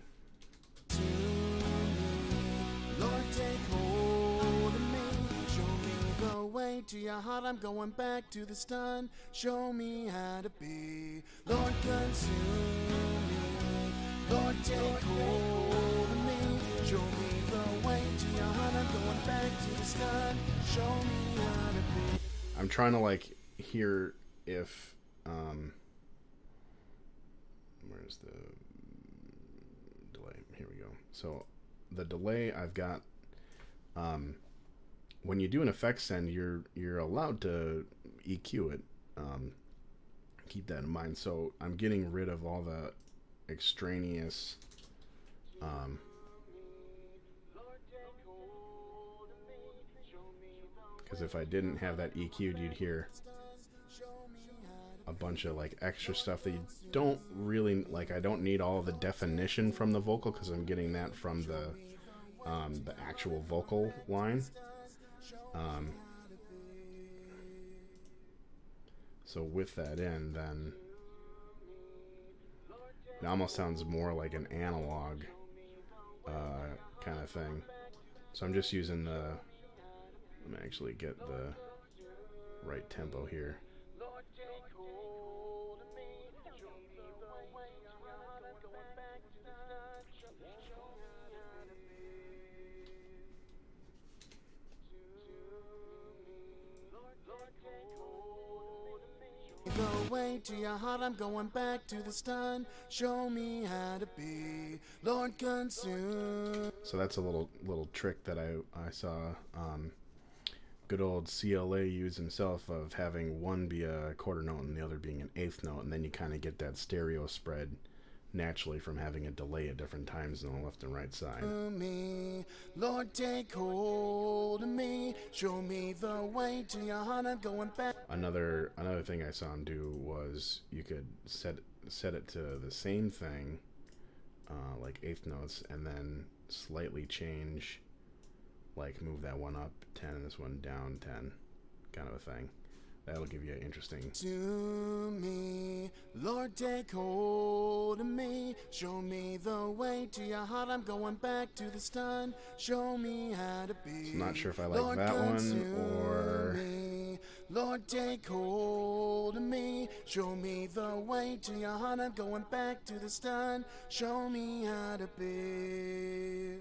Lord, take hold of me. Show me the way to your heart. I'm going back to the start. Show me how to be. Lord, consume me. Lord, take hold of me. Show me the way to your heart. I'm going back to the start. Show me how to be. I'm trying to like hear if where's the delay? Here we go. So the delay I've got, when you do an effects send, you're allowed to EQ it. Keep that in mind. So I'm getting rid of all the extraneous because if I didn't have that EQ'd, you'd hear a bunch of like extra stuff that you don't really like. I don't need all of the definition from the vocal because I'm getting that from the actual vocal line. So with that in, then it almost sounds more like an analog kind of thing. So I'm just using the, let me actually get the right tempo here. The way to your heart, I'm going back to the start. Show me how to be, Lord, consume. So that's a little trick that I saw good old CLA use himself, of having one be a quarter note and the other being an eighth note, and then you kind of get that stereo spread naturally from having a delay at different times on the left and right side. Me, Lord, take hold of me. Show me the way to your heart. I'm going back. Another thing I saw him do was you could set it to the same thing, like eighth notes, and then slightly change, like move that one up 10 and this one down 10, kind of a thing. That'll give you an interesting. To me, Lord, take hold of me. Show me the way to your heart. I'm going back to the start. Show me how to be. So I'm not sure if I like Lord, that one or. me. Lord, take hold of me. Show me the way to your heart. I'm going back to the start. Show me how to be.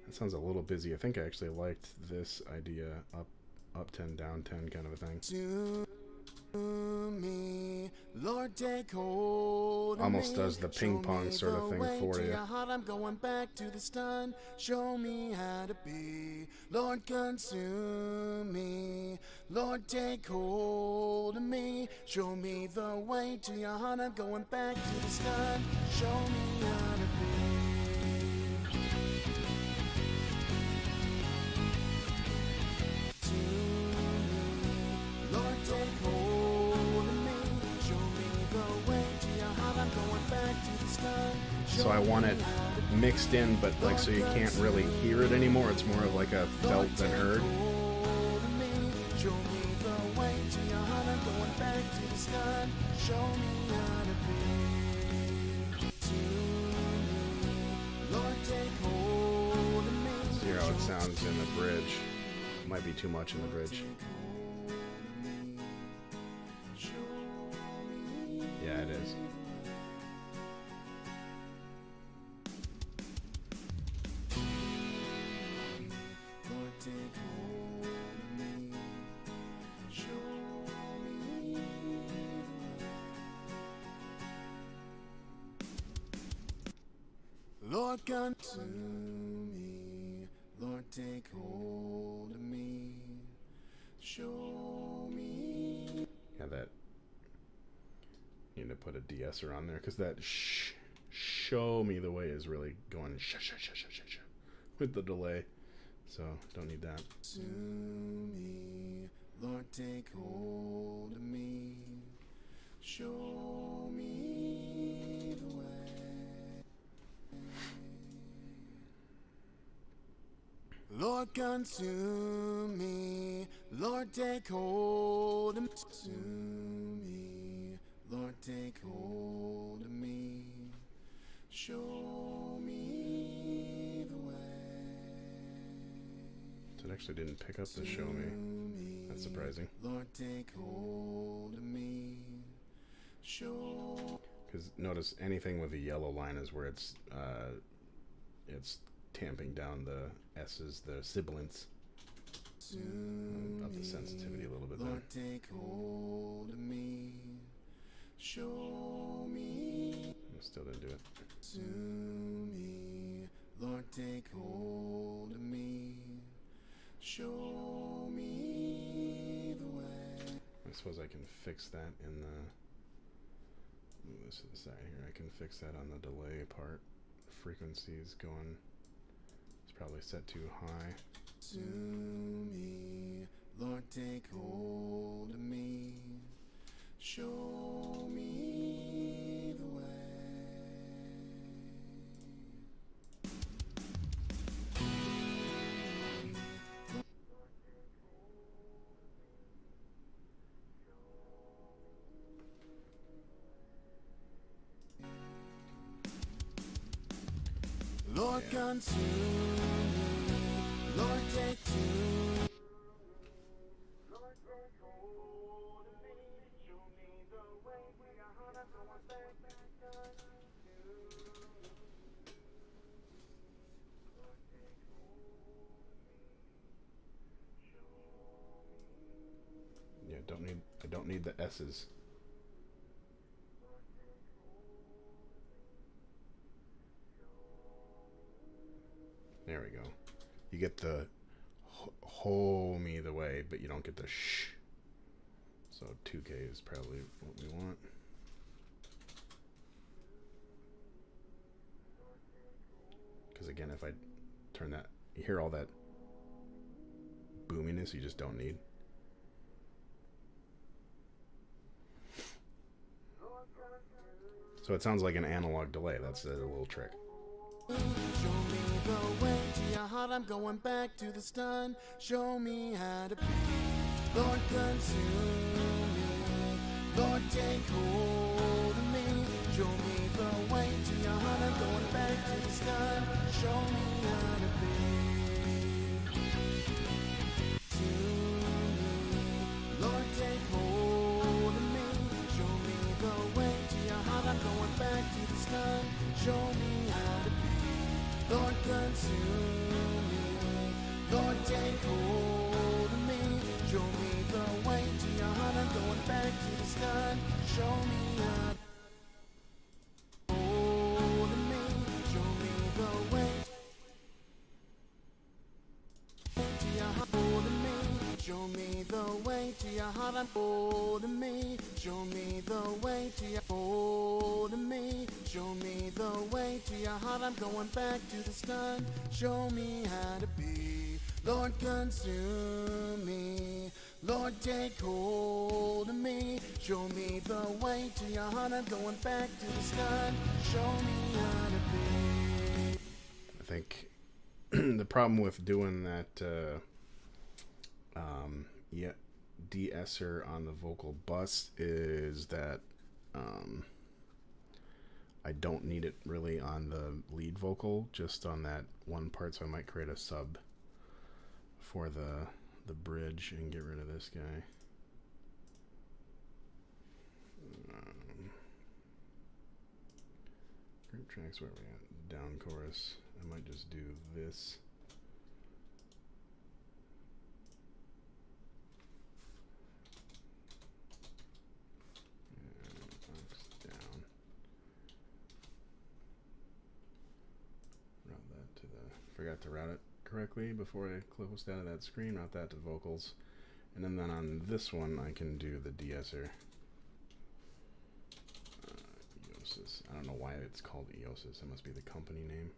That sounds a little busy. I think I actually liked this idea, up 10, down 10 kind of a thing. To me, Lord, take hold of Almost me. does the ping pong sort of thing for To you. your heart, I'm going back to the start. Show me how to be, Lord, consume me. Lord, take hold of me. Show me the way to your heart. I'm going back to the start. Show me how to be. Lord, take hold of me. Show me the way to your heart. I'm going back to the start. So I want it mixed in, but like so you can't really hear it anymore. It's more of like a felt than heard. Show me the way to your heart. I'm going back to the start. Show me how to be. To me, Lord, take hold of me. See how it sounds in the bridge. Might be too much in the bridge. Yeah, it is. Lord, take hold of me. Show me the way. Lord, consume me. Lord, take hold of me. Show me. Yeah, that. You need to put a de-esser on there because that show me the way is really going with the delay. So don't need that. To me, Lord, take hold of me. Show me the way. Lord, consume me. Lord, take hold of me. Consume me. Lord, take hold of me. Show me the way. So it actually didn't pick up the show me. That's surprising. Lord, take hold of me. Show. Because notice anything with a yellow line is where it's tamping down the S's, the sibilants. Up the sensitivity a little bit Lord, there. take hold of me, show me. Still didn't do it. To me, Lord, take hold of me, show me the way. I suppose I can fix that in the. Move this to the side here. I can fix that on the delay part. Frequencies going. It's probably set too high. To me, Lord, take hold of me, show me the way. Lord, consume me, Lord, take to me. Lord, take hold of me, show me the way to your heart. I'm going back to Lord, take hold of me, show me. Yeah, I don't need the S's. There we go. You get the ho me the way, but you don't get the shh. So 2K is probably what we want. Because again, if I turn that, you hear all that boominess you just don't need. So it sounds like an analog delay. That's a little trick. Show me the way to your heart. I'm going back to the stun. Show me how to be. Lord, consume me. Lord, take hold of me. Show me the way to your heart. I'm going back to the stun. Show me how to be. To me, Lord, take hold of me. Show me the way to your heart. I'm going back to the stun. Show me how to be. Lord, consume me. Lord, take hold of me. Show me the way to your heart. I'm going back to the start. Show me how to hold of me. Show me the way to your heart. Hold of me. Show me the way to your heart. I'm hold of me. Show me the way to your hold of me. Show me the way to your heart. I'm going back to the start. Show me how to be. Lord, consume me. Lord, take hold of me. Show me the way to your heart. I'm going back to the start. Show me how to be. I think the problem with doing that de-esser on the vocal bus is that I don't need it really on the lead vocal, just on that one part, so I might create a sub for the bridge and get rid of this guy. Group tracks, where are we at? Down chorus. I might just do this. Forgot to route it correctly before I closed out of that screen. Route that to vocals, and then on this one I can do the de-esser. Eosis. I don't know why it's called Eosis. It must be the company name.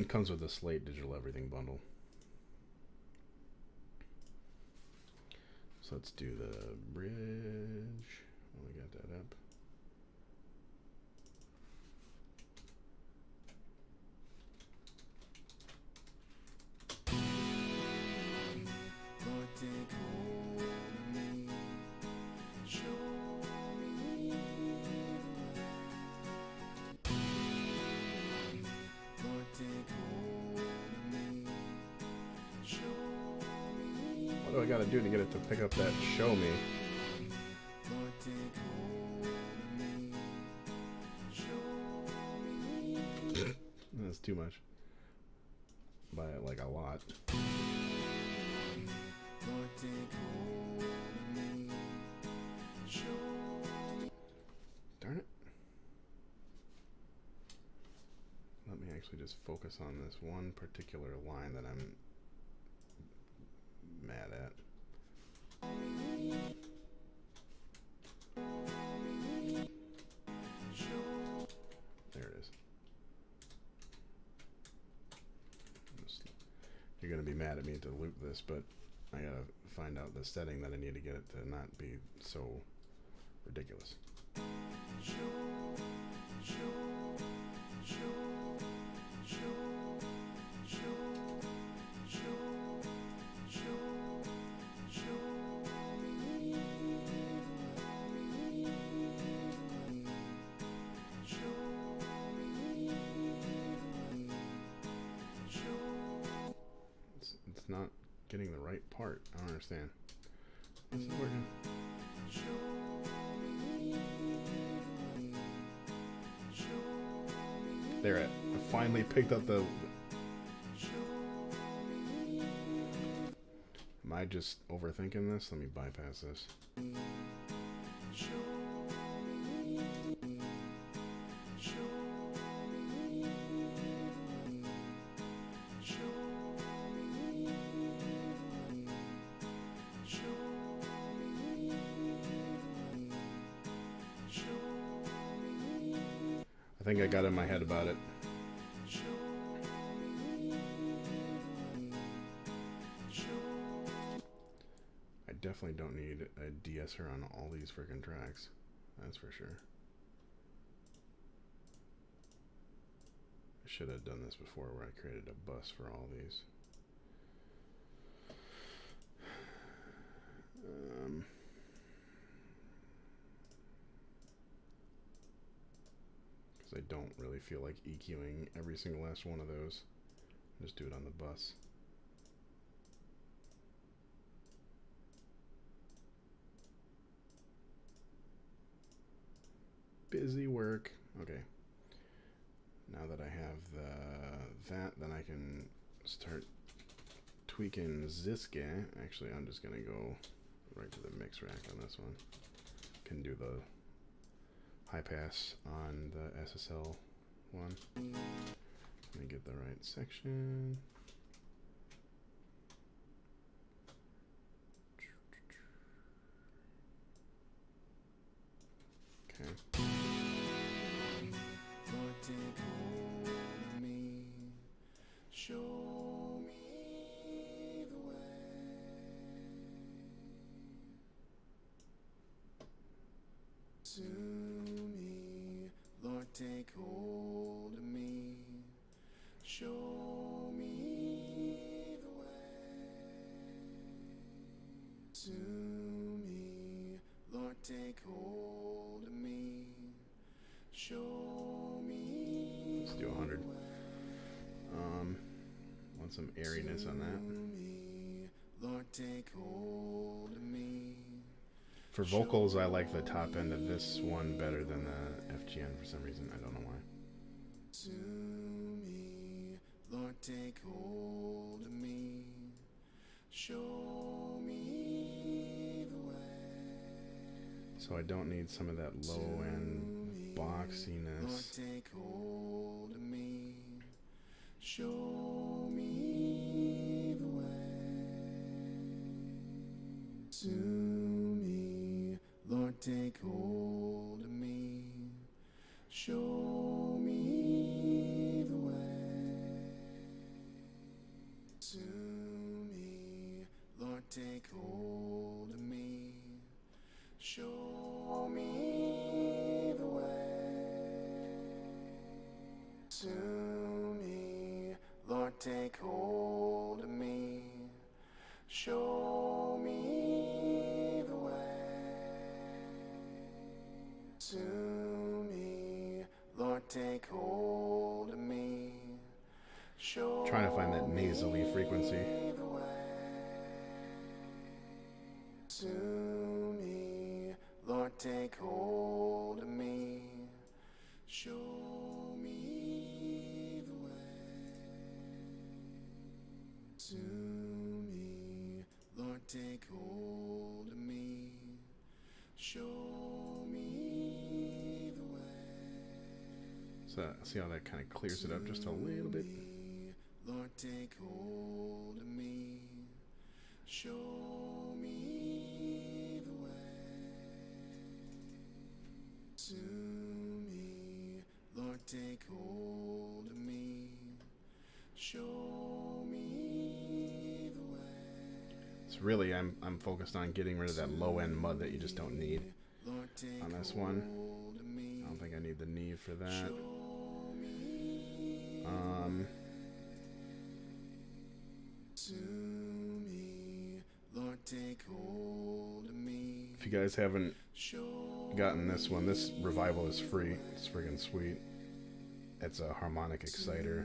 It comes with the Slate Digital Everything bundle. So let's do the bridge. Oh, we got that up. Take hold of me, show me the way. Lord, take hold of me, show me. What do I gotta do to get it to pick up that show me? Lord, take hold of me, That's too much. By like a lot. Lord, take hold of me. Show me. Darn it. Let me actually just focus on this one particular line that I'm mad at. There it is. You're going to be mad at me to loop this, but I got to find out the setting that I need to get it to not be so ridiculous. It's not getting the right part. I don't understand. This is working. There it. I finally picked up the. Am I just overthinking this? Let me bypass this. I think I got in my head about it. I definitely don't need a de-esser on all these freaking tracks. That's for sure. I should have done this before where I created a bus for all these. I don't really feel like EQing every single last one of those. Just do it on the bus. Busy work. Okay. Now that I have that, then I can start tweaking Ziska. Actually, I'm just gonna go right to the mix rack on this one. Can do the high pass on the SSL one. Let me get the right section. Okay. Lord, take hold of me. Show me the way. To me, Lord, take hold of me. Show me the way. To me, Lord, take hold of me. Show me. Let's do 100. Want some airiness on that. Me, Lord, take hold of me. For vocals, I like the top end of this one better than the FGN for some reason. I don't know why. To me, Lord, take hold of me. Show me the way. So I don't need some of that low end Lord, boxiness. take hold of me. Show me the way. To me, Lord, take hold of me. Show me the way. To me, Lord, take hold of me. Show me the way. To me, Lord, take hold of me. Show me the way. To me, Lord, take hold of me. Show Trying to find that nasally frequency. me the way. To me, Lord, take hold of me. Show me the way. take hold of me. Show me the way. So see how that kind of clears it up just a little bit? Lord, take hold of me. Show me the way. To me, Lord, take hold of me. Show me the way. So really, I'm focused on getting rid of that low end mud that you just don't need Lord, take on this one. hold of me. I don't think I need the knee for that. Show me to me, Lord, take hold of me. If you guys haven't Show gotten this one, this revival is free. It's friggin' sweet. It's a harmonic exciter.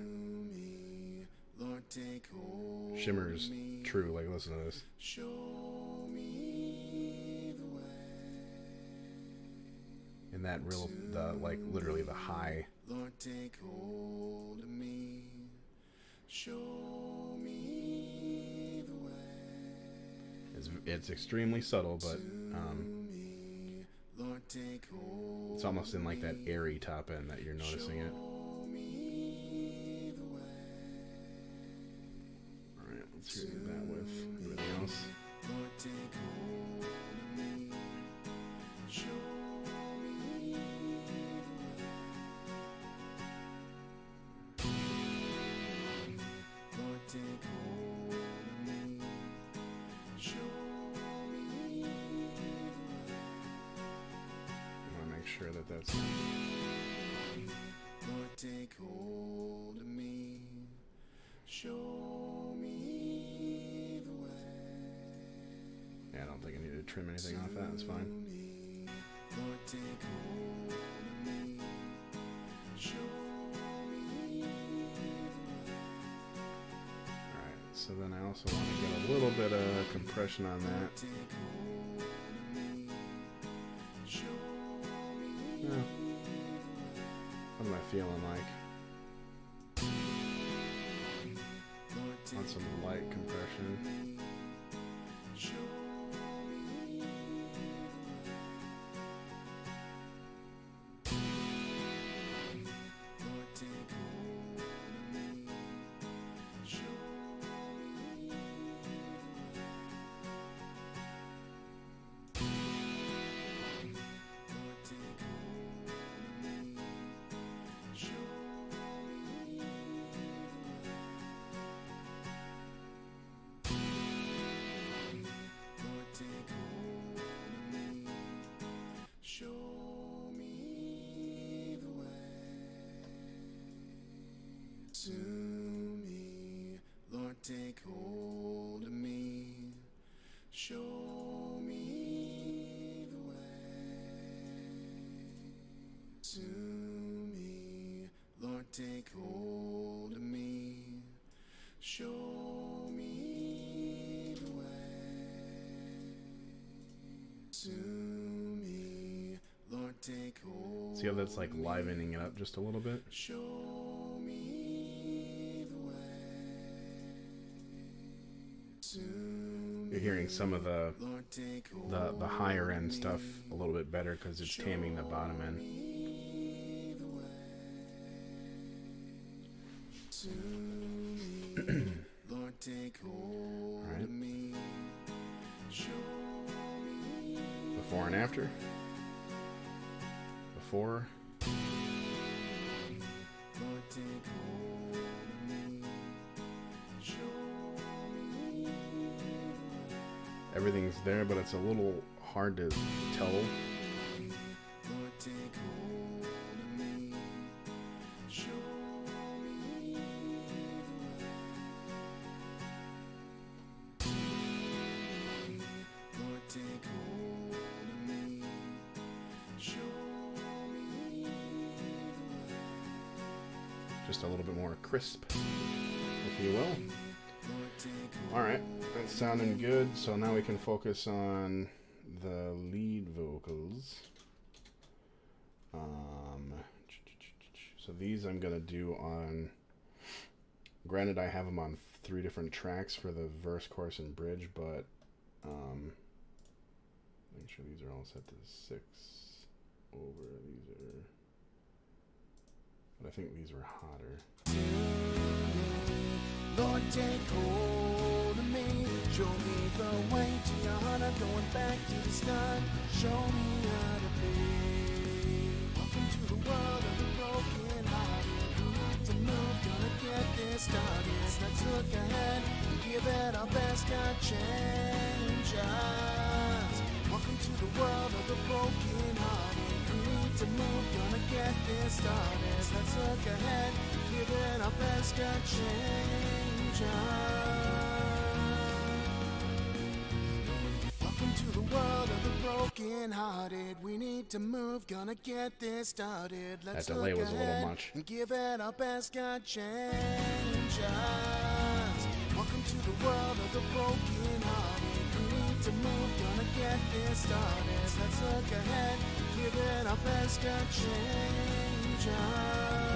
me, Lord, take hold Shimmer's of me. true. Like, listen to this. Show me the way. And that real, like literally the high. Lord, take hold of me. Show me the way. It's extremely subtle, but Me, Lord, take hold. it's almost in like that airy top end that you're noticing it. Show me the way. All right, let's hear that with everything else. Lord, take hold of me. Show me the way. Lord, take hold of me. Show me the way. I want to make sure that that's Lord, take hold of me. Show me the way. yeah. I don't think I need to trim anything off that. It's fine. Me, Lord, take hold of me. Show me the way. All right. So then I also want to get a little bit of compression on that. Take hold of me. Show me Yeah. What am I feeling like? Lord, Want take some light compression. show me Lord, take hold of me. Show me Lord, take hold of me. Show me Lord, take hold of me. Show me the way. To me, Lord, take hold of me. Show me the way. To me, Lord, take hold of me. Show me the way. To me, Lord, take hold. See how that's like livening it up just a little bit? Show me the way. To You're hearing some of the Lord, take hold the higher end stuff a little bit better because it's taming the bottom end. me the way. To me, Lord, take hold Alright. of me. Show me Before and after. Before. Lord, take hold of me. Show me Everything's there, but it's a little hard to tell. Lord, take hold of me. Show me Lord, take hold of me. Show me Just a little bit more crisp, if you will. Lord, take hold. Alright, that's sounding good. So now we can focus on the lead vocals. So these I'm going to do on... Granted, I have them on 3 different tracks for the verse, chorus, and bridge, but sure these are all set to 6 over. These are, but I think these were hotter. Lord, take hold of me. Show me the way to your heart. I'm going back to the start. Show me how to be. Welcome to the world of the broken hearted. Who need to move? Gonna get this started. Let's look ahead and give it our best. God, change us. Welcome to the world of the broken hearted. Who need to move? Gonna get this started. Let's look ahead, give it our best. God, change us. Welcome to the world of the broken hearted. We need to move, gonna get this started. Let's That delay look was a little ahead much. and give it our best. God, change us. Welcome to the world of the broken hearted. We need to move, gonna get this started. Let's look ahead, give it our best. God, change us.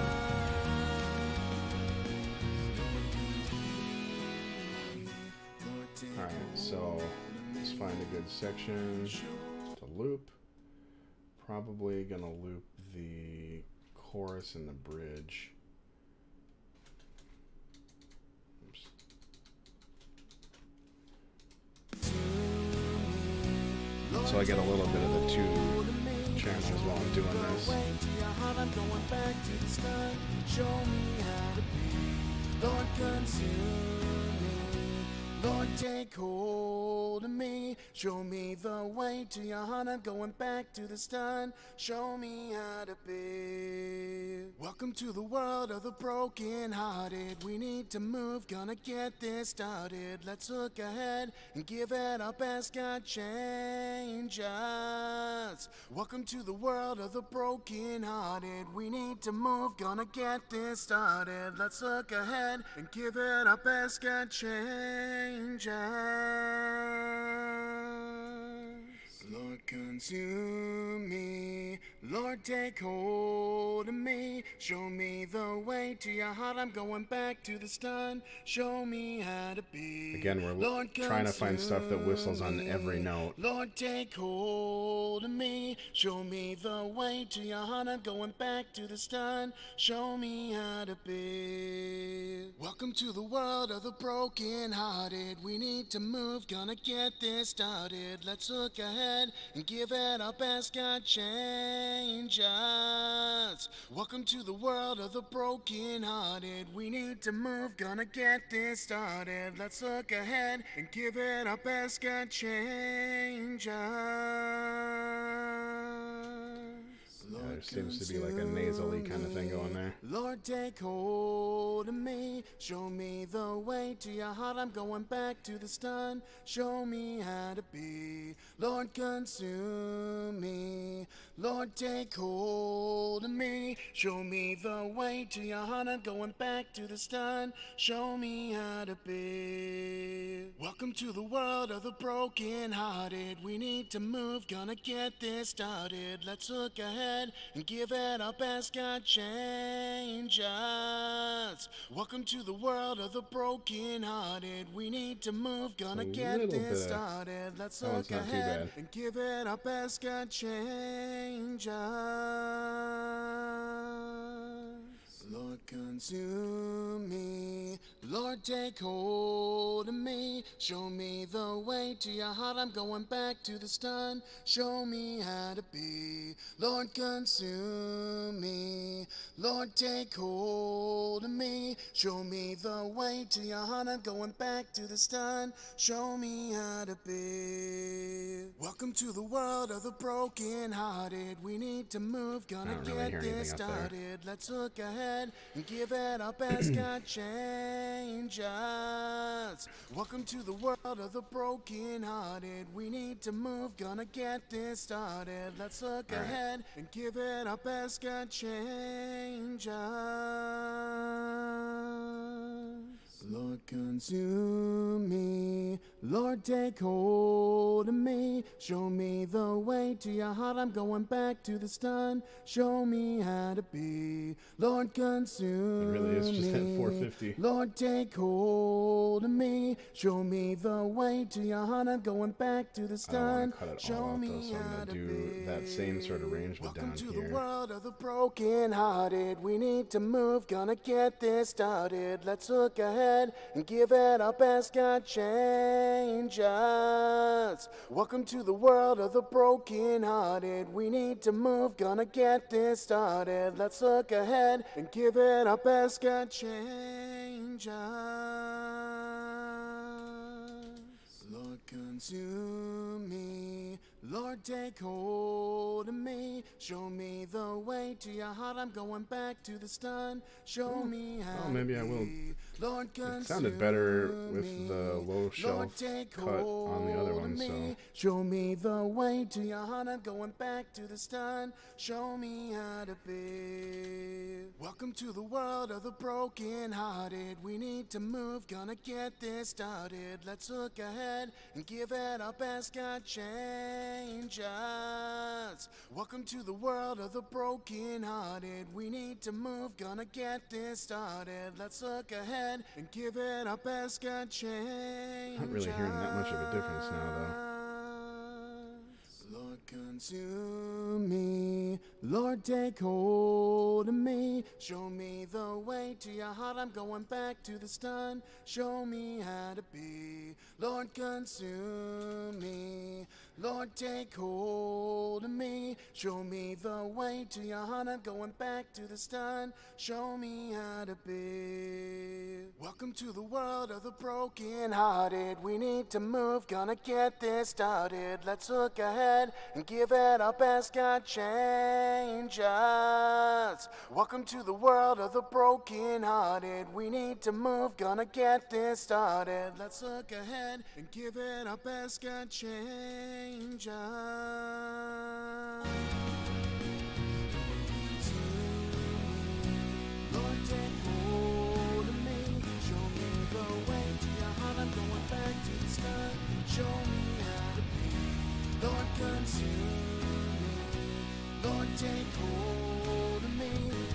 Alright, so let's find a good section to loop. Probably gonna loop the chorus and the bridge. Oops. So I get a little bit of the 2 channels while I'm doing this. I'm going back to the start. Show me how to be. Lord, consume me. Lord, take hold of me. Show me the way to your heart. I'm going back to the start. Show me how to be. Welcome to the world of the broken hearted. We need to move, gonna get this started. Let's look ahead and give it our best. God, change us. Welcome to the world of the broken hearted. We need to move, gonna get this started. Let's look ahead and give it our best. God, change us. Lord, consume me. Lord, take hold of me. Show me the way to your heart. I'm going back to the start. Show me how to be. Again, we're Lord, trying to find stuff that whistles on consume every me. note. Lord, take hold of me. Show me the way to your heart. I'm going back to the start. Show me how to be. Welcome to the world of the broken hearted. We need to move, gonna get this started. Let's look ahead and give it our best. God, change us. Welcome to the world of the broken hearted. We need to move, gonna get this started. Let's look ahead and give it our best. God, change us. There seems to be like a nasally kind of thing going there. Lord, take hold of me. Show me the way to your heart. I'm going back to the start. Show me how to be. Lord, consume me. Lord, take hold of me. Show me the way to your heart. I'm going back to the start. Show me how to be. Welcome to the world of the broken hearted. We need to move, gonna get this started. Let's look ahead and give it our best. God, change us. Welcome to the world of the broken hearted. We need to move, gonna get little this bit of- started. Let's that one's look not too ahead bad. and give it our best. God, change us. Lord, consume me. Lord, take hold of me. Show me the way to your heart. I'm going back to the start. Show me how to be. Lord, consume me. Lord, take hold of me. Show me the way to your heart. I'm going back to the start. Show me how to be. Welcome to the world of the broken hearted. We need to move, gonna I don't really get hear this anything up there. started. Let's look ahead and give it our best. God, change us. Welcome to the world of the broken hearted. We need to move, gonna get this started. Let's look All right. ahead and give it our best. God, change us. Lord, consume me. Lord, take hold of me. Show me the way to your heart. I'm going back to the stun. Show me how to be. Lord, consume It really is just me. at 450. Lord, take hold of me. Show me the way to your heart. I'm going back to the I don't want stun. to cut it all Show out though, me so I'm how going to to do be. that same sort of range but Welcome down to here. the world of the broken hearted. We need to move, gonna get this started. Let's look ahead and give it our best. God change us. Welcome to the world of the broken hearted. We need to move, gonna get this started. Let's look ahead and give it our best. God change us. Lord, consume me. Lord, take hold of me. Show me the way to your heart. I'm going back to the stun. Show me how maybe to I will. be. Lord, It sounded better with me. the low Lord, shelf take cut on the other hold one, of so me. Show me the way to your heart. I'm going back to the stun. Show me how to be. Welcome to the world of the broken hearted. We need to move, gonna get this started. Let's look ahead and give it our best. God change us. Welcome to the world of the broken hearted. We need to move, gonna get this started. Let's look ahead and give it our best. God change not really hearing that much of a difference now though. Lord, consume me. Lord, take hold of me. Show me the way to your heart. I'm going back to the stun. Show me how to be. Lord, consume me. Lord, take hold of me. Show me the way to your heart. I'm going back to the stun. Show me how to be. Welcome to the world of the broken hearted. We need to move, gonna get this started. Let's look ahead and give it our best. God change us. Welcome to the world of the broken hearted. We need to move, gonna get this started. Let's look ahead and give it our best. God change us. Lord, take hold of me. Show me the way to your heart. I'm going back to the start. Show me how to be. Lord, consume me. Lord, take hold of me.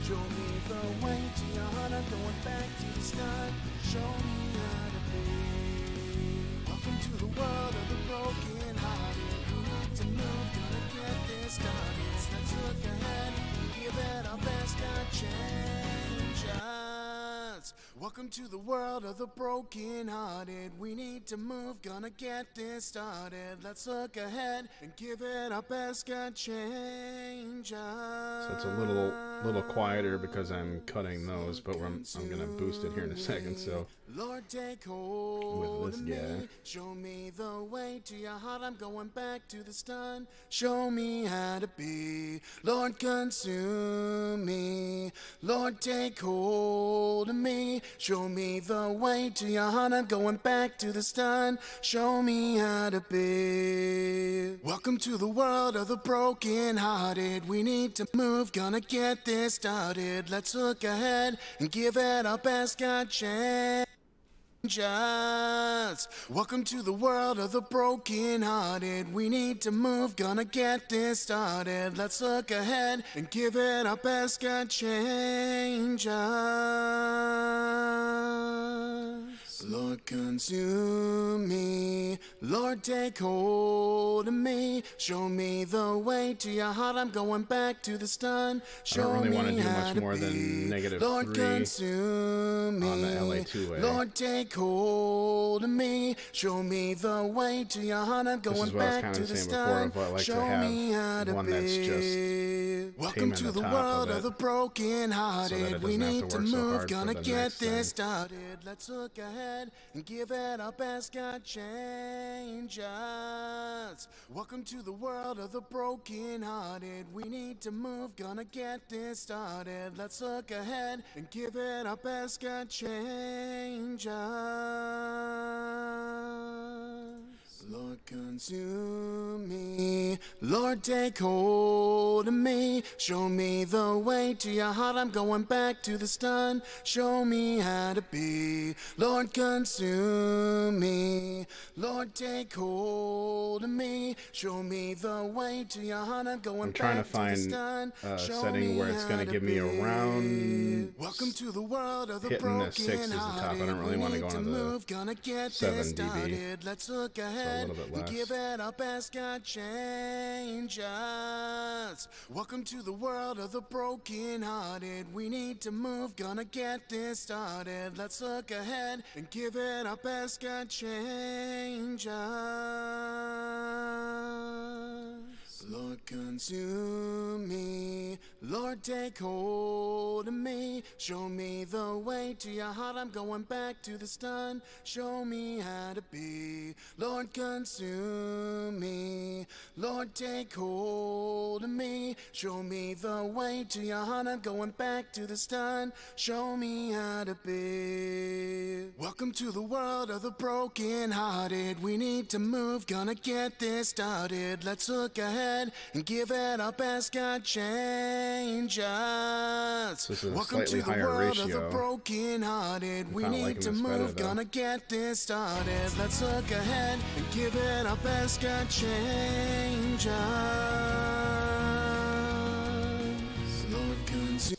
Show me the way to your heart. I'm going back to the start. Show me how to be. Welcome to the world of the broken hearted. We need to move, gonna get this started. Let's look ahead and give it our best. God change us. Welcome to the world of the broken hearted. We need to move, gonna get this started. Let's look ahead and give it our best. God change us. So it's a little quieter because I'm cutting those, but I'm gonna boost it here in a second. So Lord, take hold with this of guy. me. Show me the way to your heart. I'm going back to the stun. Show me how to be. Lord, consume me. Lord, take hold of me. Show me the way to your heart. I'm going back to the stun. Show me how to be. Welcome to the world of the broken hearted. We need to move, gonna get this started. Let's look ahead and give it our best. God change us. Welcome to the world of the broken hearted. We need to move, gonna get this started. Let's look ahead and give it our best. God change us. Lord, consume me. Lord, take hold of me. Show me the way to your heart. I'm going back to the stun. Show really me wanna do how much to more than be. -3 Lord, consume me. on the LA2A. Lord, take hold of me. Show me the way to your heart. I'm This going is what I was back kind to of the saying before. stun. Of what I like to Show me how have to one that's just be. Welcome tame in to the the top world of of it, the broken so that hearted. it We doesn't have need to to work so move, hard for gonna the get next this thing. started. Let's look ahead and give it our best. God change us. Welcome to the world of the broken hearted. We need to move, gonna get this started. Let's look ahead and give it our best. God change us. Lord, consume me. me. Lord, take hold of me. Show me the way to your heart. I'm going back to the stun. Show me how to be. Lord, consume me. Lord, take hold of me. Show me the way to your heart. I'm going I'm trying to back to the find stun. a Show setting me where it's how going to to give me be. around Welcome to the world of the hitting the 6 is the top. I broken-hearted. don't really want to go into the Move, gonna get 7 this dB, started. Let's look so a ahead little bit and less. give it our best. God change us. Welcome to the world of the broken-hearted. We need to move, gonna get this started. Let's look ahead and give it our best. God change us. Lord, consume me. Lord, take hold of me. Show me the way to your heart. I'm going back to the stun. Show me how to be. Lord, consume me. Lord, take hold of me. Show me the way to your heart. I'm going back to the stun. Show me how to be. Welcome to the world of the broken-hearted. We need to move, gonna get this started. Let's look ahead and give it our best. God change us. This is a Welcome to slightly the higher world of the ratio. broken-hearted. We kinda need liking to this better, move, though. gonna get this started. Let's look ahead and give it our best. God change us. Lord, consume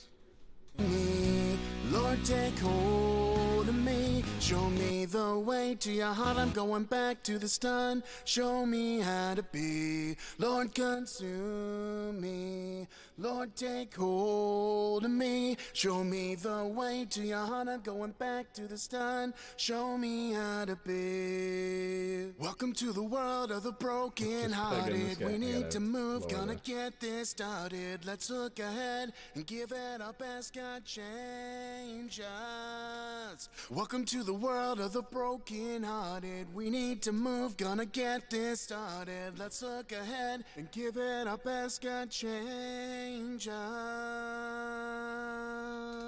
me. Lord, take hold of me. Show me the way to your heart. I'm going back to the stun. Show me how to be. Lord, consume me. Lord, take hold of me. Show me the way to your heart. I'm going back to the stun. Show me how to be. Welcome to the world of the broken-hearted. We need to move, gonna get this started. Let's look ahead and give it our best. God change us. Welcome to the world of the broken-hearted. We need to move, gonna get this started. Let's look ahead and give it our best. God change us.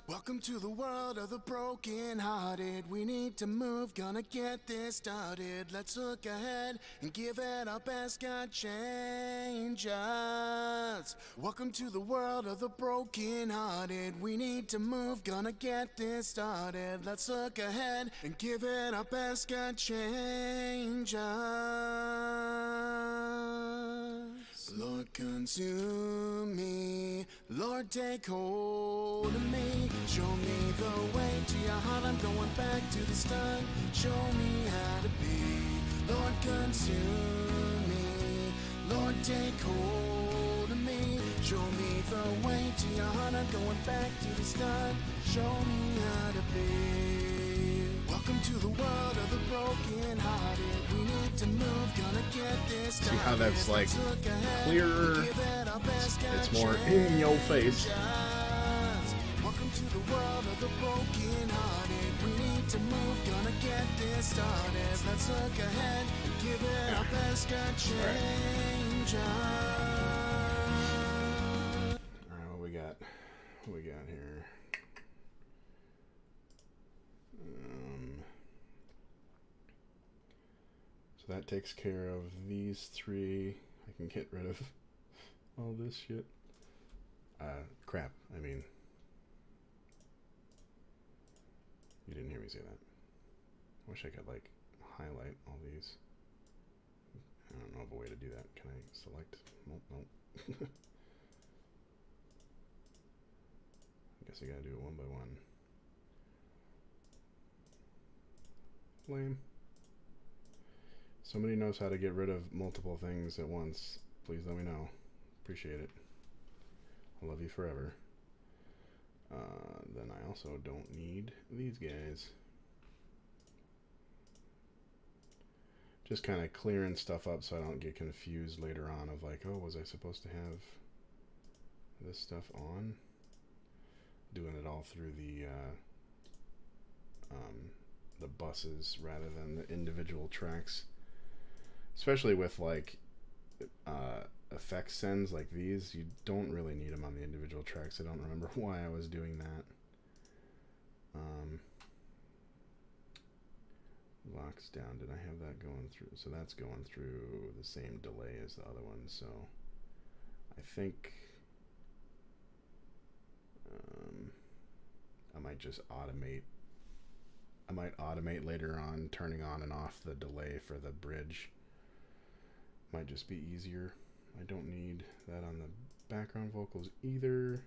Welcome to the world of the broken-hearted. We need to move, gonna get this started. Let's look ahead and give it our best. God change us. Welcome to the world of the broken-hearted. We need to move, gonna get this started. Let's look ahead and give it our best. God change us. Lord, consume me. Lord, take hold of me. Show me the way to your heart. I'm going back to the start. Show me how to be. Lord, consume me. Lord, take hold of me. Show me the way to your heart. I'm going back to the start. Show me how to be. Welcome to the world of the broken-hearted. We need to move, gonna get this started. See how that's like clearer? It's more in your face. Welcome to the world of the broken-hearted. We need to move, gonna get this started. Let's look ahead and give it our best. God change us. Alright, what we got? What we got here? So that takes care of these three. I can get rid of all this shit. Crap. I mean, you didn't hear me say that. I wish I could like highlight all these. I don't know of a way to do that. Can I select? Nope, nope. I guess I gotta do it one by one. Lame. Somebody knows how to get rid of multiple things at once. Please let me know. Appreciate it. I love you forever. Then I also don't need these guys. Just kind of clearing stuff up so I don't get confused later on of like, oh, was I supposed to have this stuff on? Doing it all through the buses rather than the individual tracks. Especially with like effect sends like these, you don't really need them on the individual tracks. I don't remember why I was doing that. locks down. Did I have that going through? So that's going through the same delay as the other one. So I think I might just automate. I might automate later on turning on and off the delay for the bridge. Might just be easier. I don't need that on the background vocals either.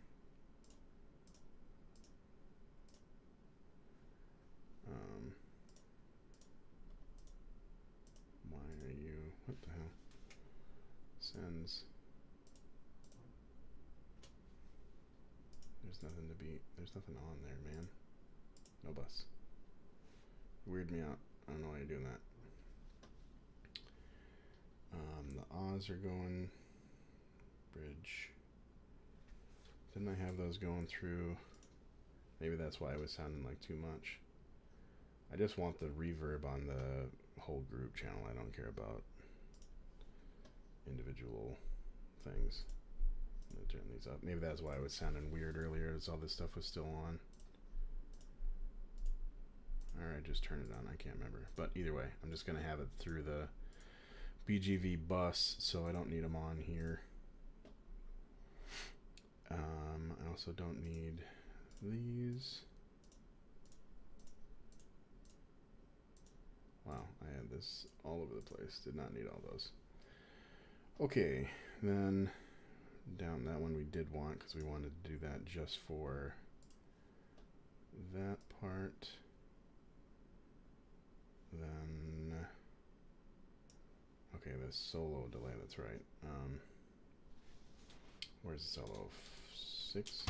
Why are you, what the hell? Sends. There's nothing on there, man. No bus. Weird me out. I don't know why you're doing that. The ahs are going. Bridge. Didn't I have those going through? Maybe that's why it was sounding like too much. I just want the reverb on the whole group channel. I don't care about individual things. I'm gonna turn these up. Maybe that's why it was sounding weird earlier, as all this stuff was still on. Or I just turned it on, I can't remember. But either way, I'm just gonna have it through the BGV bus, so I don't need them on here. I also don't need these. Wow, I had this all over the place. Did not need all those. Okay, then down that one we did want, because we wanted to do that just for that part. Then, okay, the solo delay, that's right. Where's the solo? 6?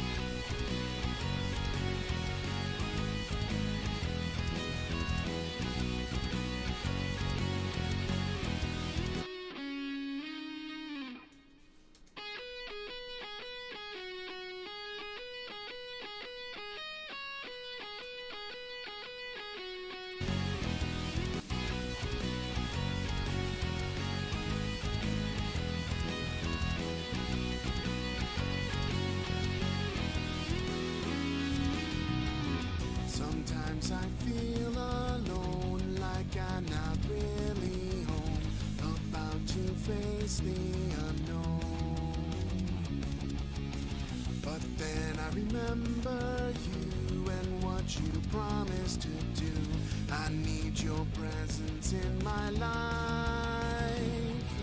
Sometimes I feel alone, like I'm not really home, about to face the unknown. But then I remember you and what you promised to do. I need your presence in my life.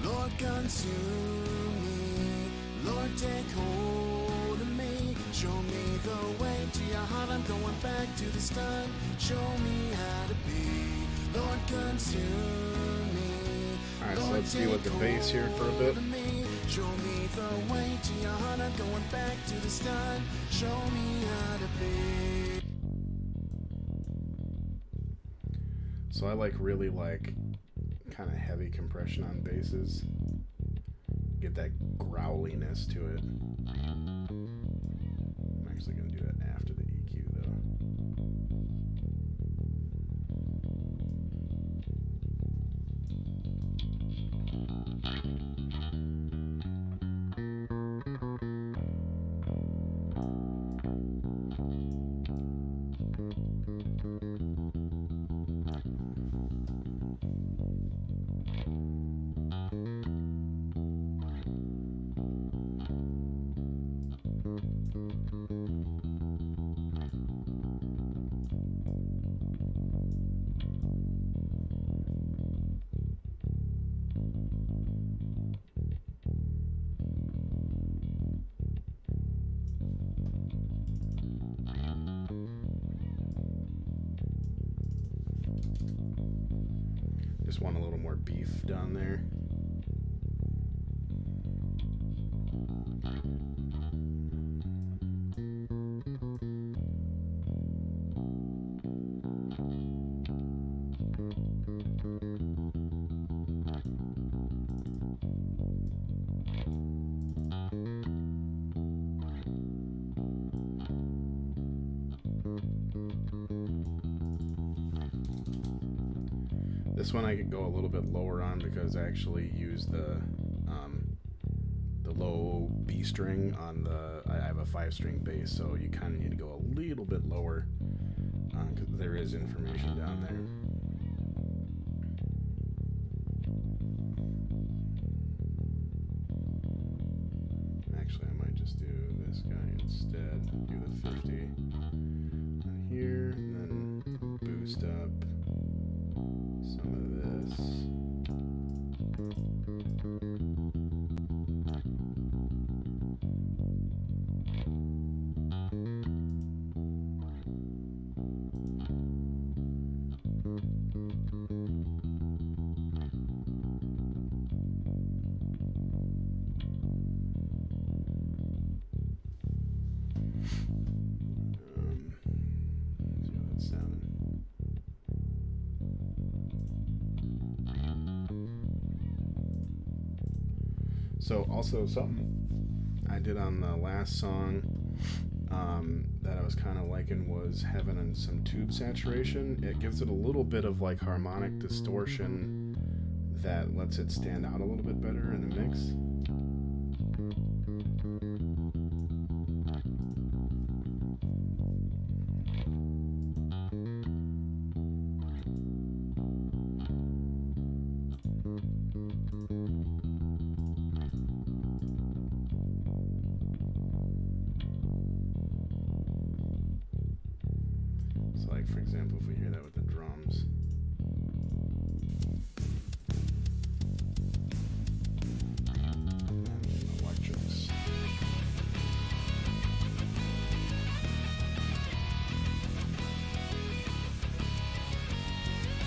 Lord, consume me. Lord, take hold of me. Show me the way to your heart. I'm going back to the start. Show me how to be. Lord, consume me. Alright, so let's deal with the bass here for a bit. Show me the way to your heart. I'm going back to the start. Show me how to be. So I really like kind of heavy compression on basses. Get that growliness to it. I'm actually going to do that after the EQ though. Just want a little more beef down there. This one I could go a little bit lower on because I actually use the low B string on the. I have a 5-string bass, so you kind of need to go a little bit lower because there is information down there. just do this guy instead. Do the 50 on here, and then boost up some of this. See how that's sounding. So also something I did on the last song that I was kind of liking was having some tube saturation. It gives it a little bit of like harmonic distortion that lets it stand out a little bit better in the mix. So like for example, if we hear that with the drums. And the electrics.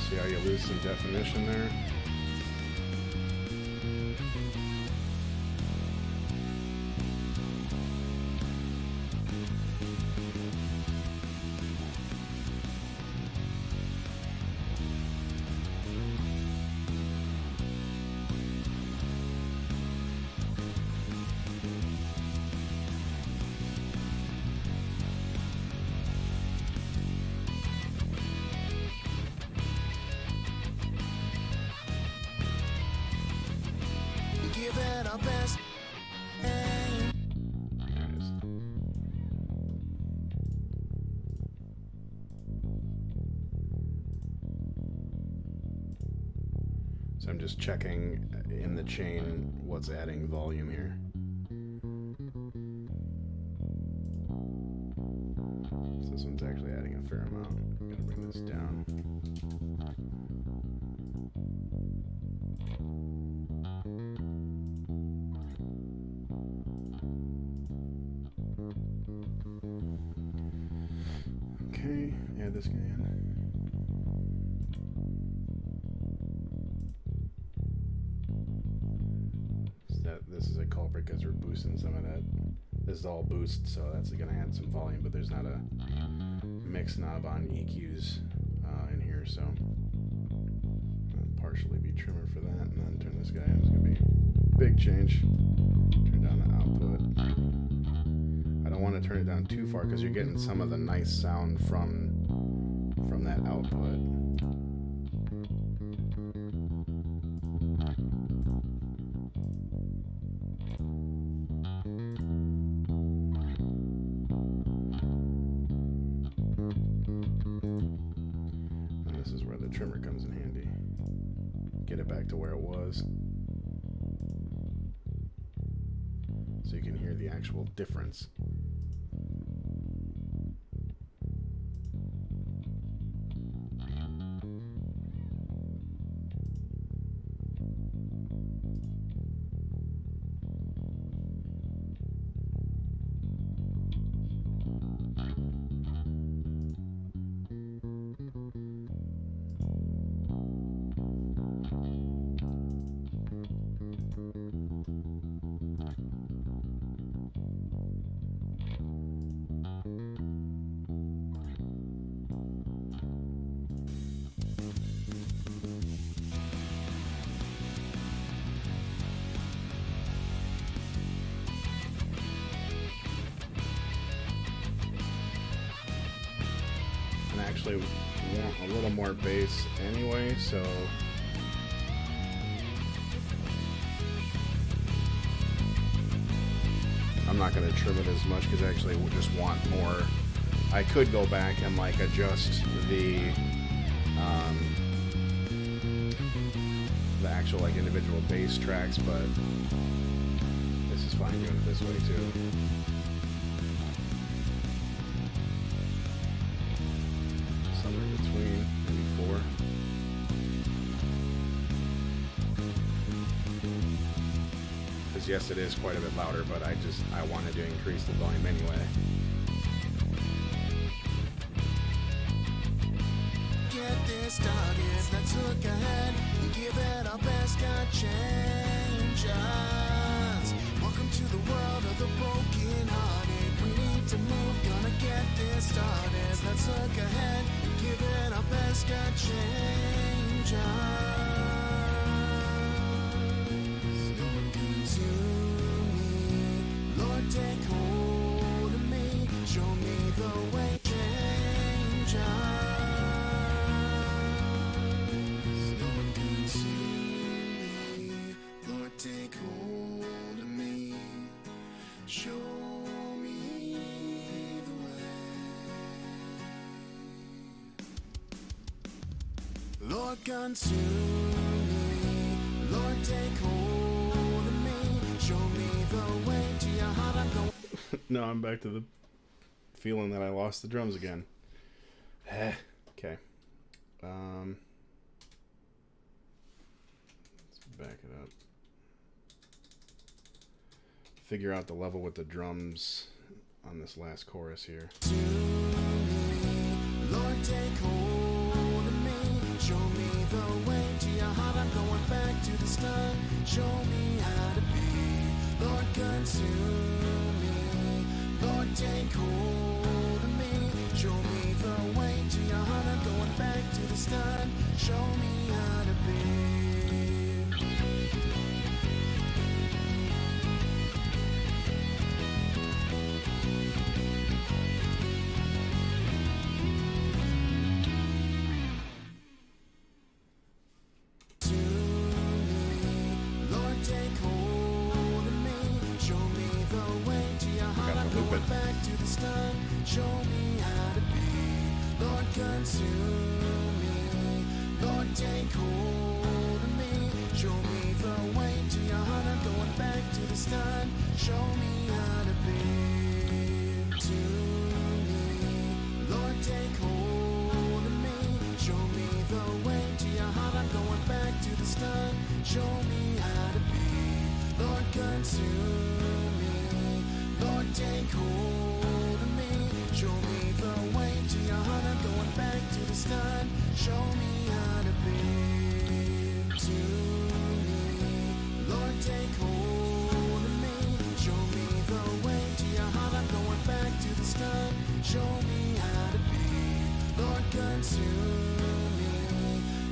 See how you lose some definition there? Give it our best. There it is. So I'm just checking in the chain what's adding volume here. So this one's actually adding a fair amount. I'm gonna bring this down. Okay, add this guy in. So this is a culprit because we're boosting some of that. This is all boost, so that's going to add some volume, but there's not a mix knob on EQs in here, so I'll partially be trimmer for that, and then turn this guy in. It's going to be a big change. Turn down the output. I don't want to turn it down too far because you're getting some of the nice sound from that output. And this is where the trimmer comes in handy. Get it back to where it was, so you can hear the actual difference. Actually want a little more bass anyway, so I'm not going to trim it as much because I actually just want more. I could go back and like adjust the actual like individual bass tracks, but this is fine. doing it this way too. Somewhere in between, maybe 4. Because yes, it is quite a bit louder, but I wanted to increase the volume anyway. Get this started, let's look ahead and give it our best shot. Changes. Welcome to the world of the broken hearted. We need to move, gonna get this started. Let's look ahead and give it our best shot. Changes. Lord, come to me. Lord, take hold of me. Show me the way. Changes. Take hold of me, show me the way. Lord, consume me. Lord, take hold of me, show me the way to your heart. I'm going. No, I'm back to the feeling that I lost the drums again. Okay. Let's back it up. Figure out the level with the drums on this last chorus here. Lord, take hold of me, show me the way to your heart. I'm going back to the start. Show me how to be. Lord, consume me. Lord, take hold of me, show me the way to your heart. I'm going back to the start. Show me how to be. Show me how to be. Lord, consume me. Lord, take hold of me. Show me the way to your heart. I'm going back to the start. Show me how to be. To me. Lord, take hold of me. Show me the way to your heart. I'm going back to the start. Show me how to be. Lord, consume me. Lord, take hold of me. Show me the way to your heart. I'm going back to the start. Show me how to be. To me. Lord, take hold of me. Show me the way to your heart. I'm going back to the start. Show me how to be. Lord, consume me.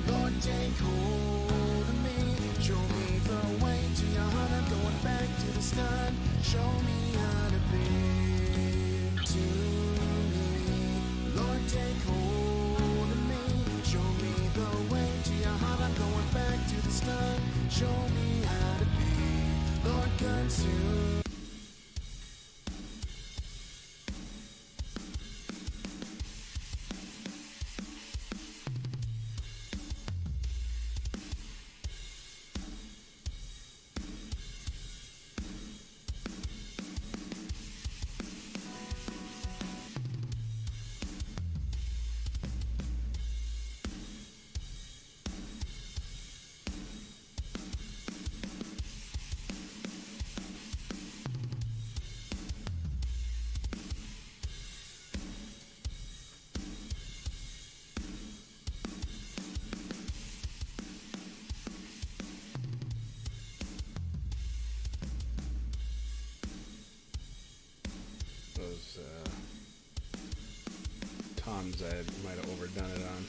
Lord, take hold of me. Show me the way to your heart. I'm going back to the start. Show me how to be. To Lord, take hold of me. Show me the way to your heart. I'm going back to the start. Show me how to be. Lord, consume. Those toms I might have overdone it on.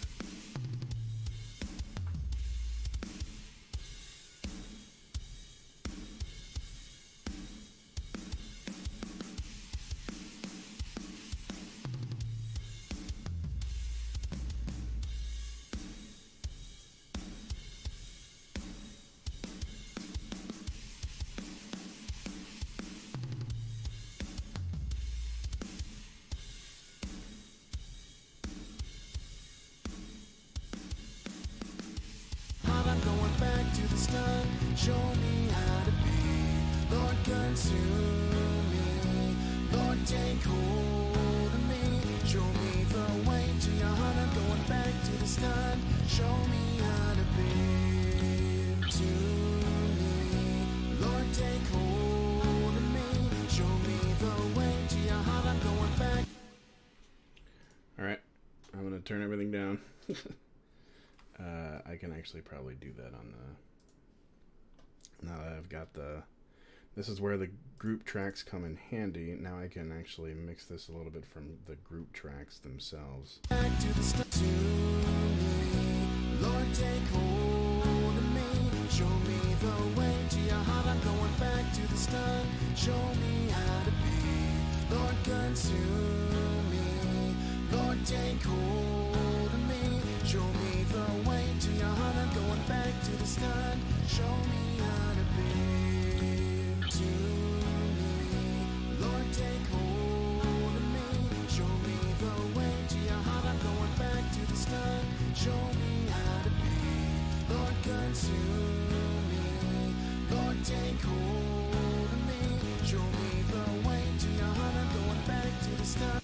consume me. Lord, take hold of me. Show me the way to your heart. I'm going back to the start. Show me how to be to me. Lord, take hold of me. Show me the way to your heart. I'm going back. Alright, I'm going to turn everything down. I can actually probably do that on the... Now that I've got the... This is where the group tracks come in handy. Now I can actually mix this a little bit from the group tracks themselves. Back to the start. To me. Lord, take hold of me. Show me the way to your heart. I'm going back to the start. Show me how to be. Lord, consume me. Lord, take hold of me. Show me the way to your heart. I'm going back to the start. Show me how to be to me. Lord, take hold of me. Show me the way to your heart. I'm going back to the start. Show me how to be. Lord, consume me. Lord, take hold of me. Show me the way to your heart. I'm going back to the start.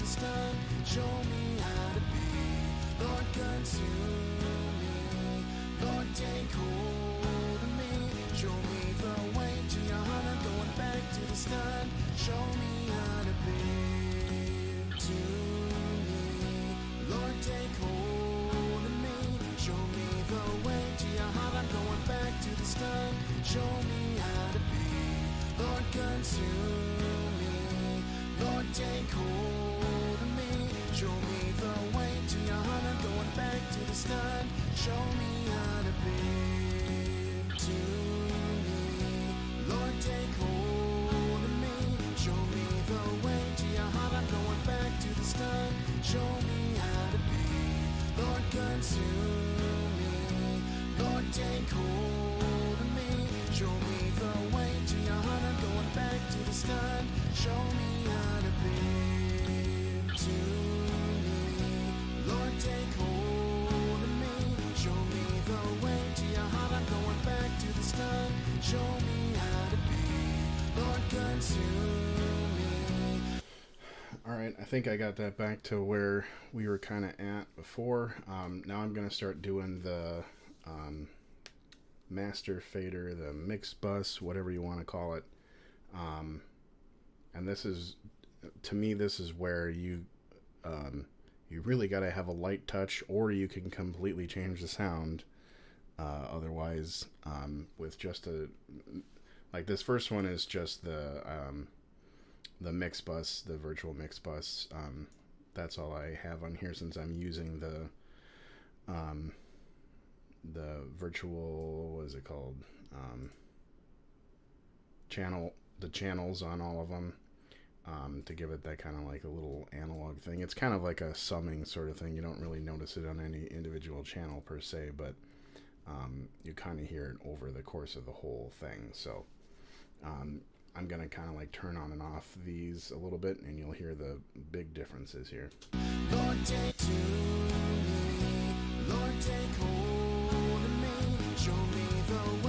Start. Show me how to be. Lord, consume me. Lord, take hold of me. Show me the way to your heart. I'm going back to the start. Show me how to be to me. Lord, take hold of me. Show me the way to your heart. I'm going back to the start. Show me how to be. Lord, consume me. Lord, take hold of me. Show me the way to your heart. I'm going back to the start. Show me how to be to me. Lord, take hold of me. Show me the way to your heart. I'm going back to the start. Show me how to be. Lord, consume me. Lord, take hold of me. Show me the way to your heart. I'm going back to the start. Show me how to be to me. Lord, take hold of me. Show me the way to your heart. I'm going back to the start. Show me how to be. Lord, consume me. Alright, I think I got that back to where we were kind of at before. Now I'm going to start doing the master fader, the mix bus, whatever you want to call it. And this is, to me, this is where you really got to have a light touch, or you can completely change the sound. Otherwise, with just like this first one is just the mix bus, the virtual mix bus. That's all I have on here since I'm using the virtual, what is it called? The channels on all of them. To give it that kind of like a little analog thing. It's kind of like a summing sort of thing. You don't really notice it on any individual channel per se, but you kind of hear it over the course of the whole thing. So I'm going to kind of like turn on and off these a little bit, and you'll hear the big differences here. Lord, take to me. Lord, take hold of me. Show me the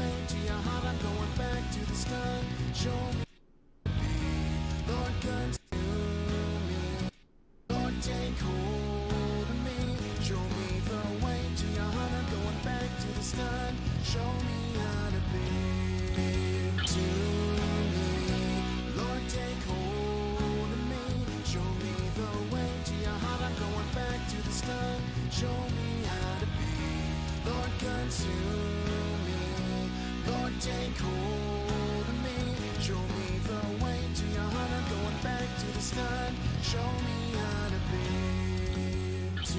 consume me. Lord, take hold of me. Show me the way to your heart. I'm going back to the start. Show me how to be to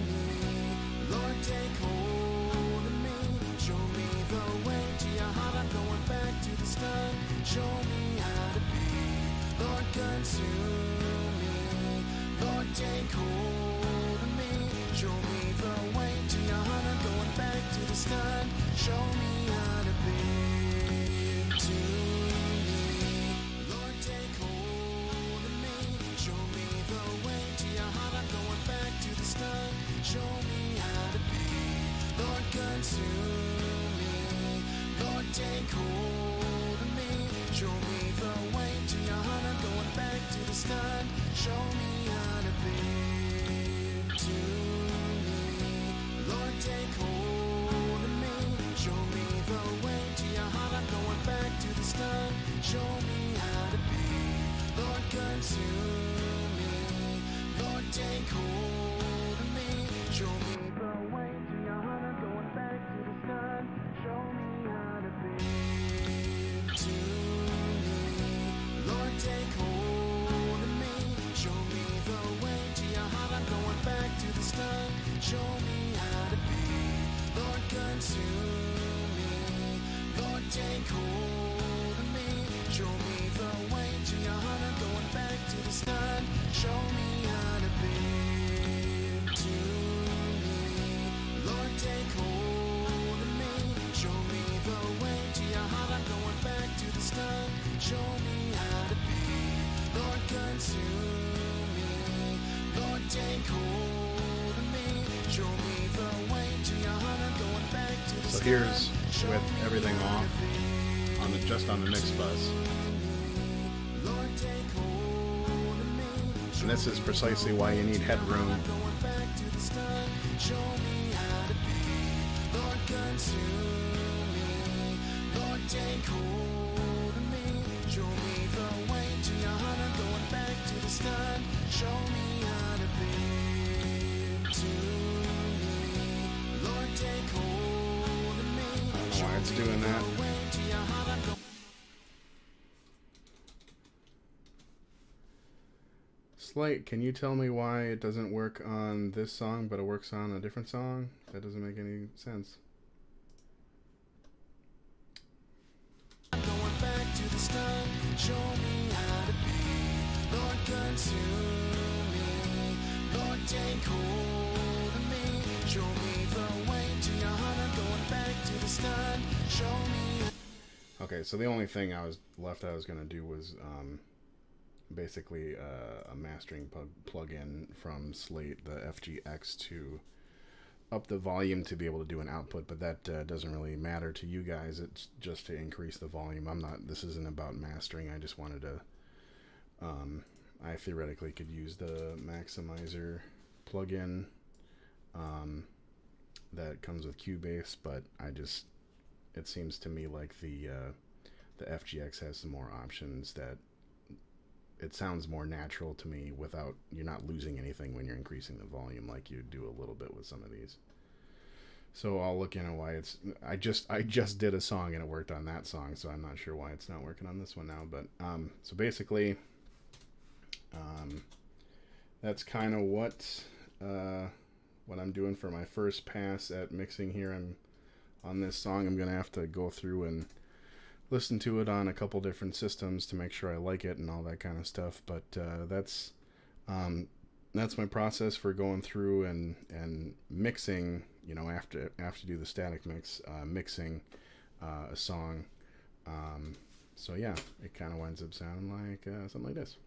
me. Lord, take hold of me. Show me the way to your heart. I'm going back to the start. Show me how to be. Lord, consume me. Lord, take hold of me. Show me the way to your heart. I'm going back to the start. Show me how to be to me. Lord, take hold of me. Show me the way to your heart. I'm going back to the start. Show me how to be. Lord, consume me. Lord, take hold of me. Show me the way to your heart. I'm going back to the start. Show me how to be to me. Lord, take hold of me. Show me the way to your heart. I'm going back to the start. Show me how to be. Lord, consume me. Lord, take hold of me. Show me the way to your heart. I'm going back to the start. Show me how to be to me. Lord, take hold of me. Show me the way to your heart. I'm going back to the start. Show me how to be. Lord, consume me. Lord, take hold of me. Show me the way to your heart. I'm going back to the start. Show me how to be to me. Lord, take hold of me. Show me the way to your heart. I'm going back to the start. Show me how to be. Lord, consume me. Lord, take hold of me. Show me the way to your heart. I'm going back to the So start. here's with everything off on the just on the mix bus. Lord, take hold of me. And this is precisely why you need headroom. Going back to the start. Show me how to be. Lord, consume me. Lord, take hold of me. Show me the way to your heart. I'm going back to the start. Show me how to be to me. Lord, take hold of me. I don't know why it's doing that. The way to your heart. I'm going. Slight, can you tell me why it doesn't work on this song, but it works on a different song? That doesn't make any sense. I'm going back to the start. Show me how to be. Lord, consume me. Lord, take hold of me. Show me the way to your heart. I'm going back to the start. Show me. Okay, so the only thing I was gonna do was basically a mastering plug-in from Slate, the FGX, to up the volume to be able to do an output, but that doesn't really matter to you guys. It's just to increase the volume. This isn't about mastering. I just wanted to I theoretically could use the maximizer plugin that comes with Cubase, but it seems to me like the FGX has some more options that it sounds more natural to me without, you're not losing anything when you're increasing the volume like you do a little bit with some of these. So I'll look into why I just did a song and it worked on that song, so I'm not sure why it's not working on this one now. But so basically that's kind of what I'm doing for my first pass at mixing here. On this song, I'm gonna have to go through and listen to it on a couple different systems to make sure I like it and all that kind of stuff. But that's my process for going through and mixing. You know, after do the static mix, mixing a song. So yeah, it kind of winds up sounding like something like this.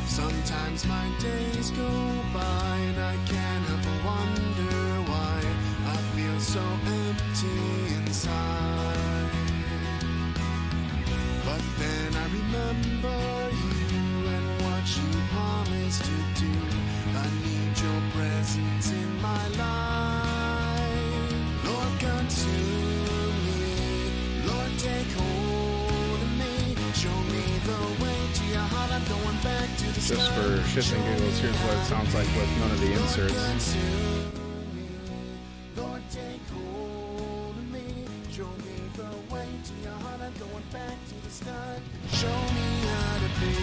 Sometimes my days go by and I can't help but wonder why I feel so empty inside. But then I remember you and what you promised to do. I need your presence in my life. Lord, come to Just for shits and giggles, here's what it sounds like with none of the inserts. Show me how to be.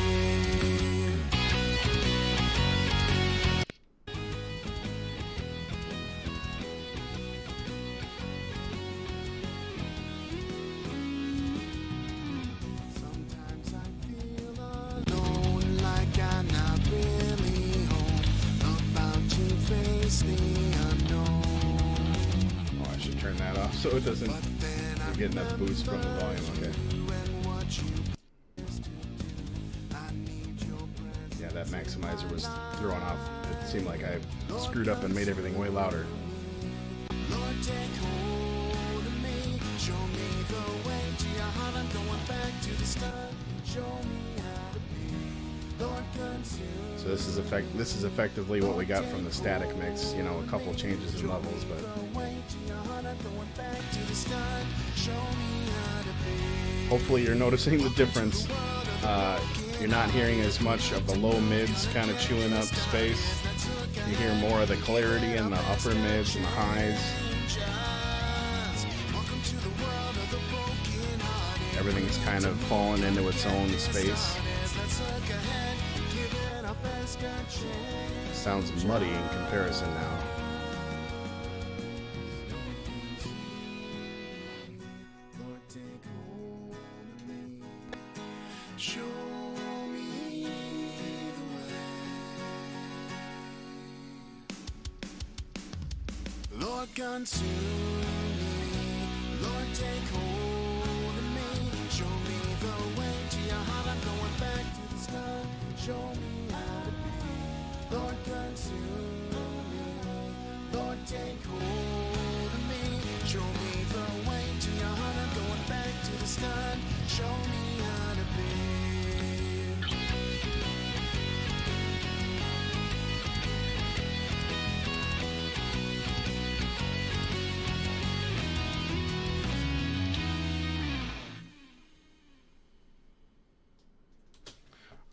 Sometimes I feel alone, like I'm not really home, about to face the unknown. Oh, I should turn that off so it doesn't get enough boost from the volume. Okay. Yeah, that maximizer was thrown off. It seemed like I screwed up and made everything way louder. Lord, take hold of me. Show me the way to your heart. I'm going back to the start. Show me how to be. Lord, consume. So this is effectively what we got from the static mix. You know, a couple changes in levels, but hopefully you're noticing the difference. You're not hearing as much of the low mids kind of chewing up space. You hear more of the clarity in the upper mids and the highs. Everything's kind of fallen into its own space. Sounds muddy in comparison now. Show me the way. Lord, consume me. Lord, take hold of me. Show me the way to your heart. I'm going back to the start. Show me how to be. Lord, consume me. Lord, take hold of me. Show me the way to your heart. I'm going back to the start. Show me how to be.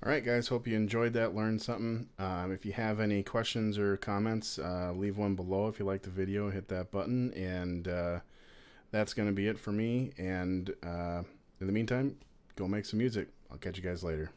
Alright guys, hope you enjoyed that, learned something. If you have any questions or comments, leave one below. If you like the video, hit that button. And that's going to be it for me. And in the meantime, go make some music. I'll catch you guys later.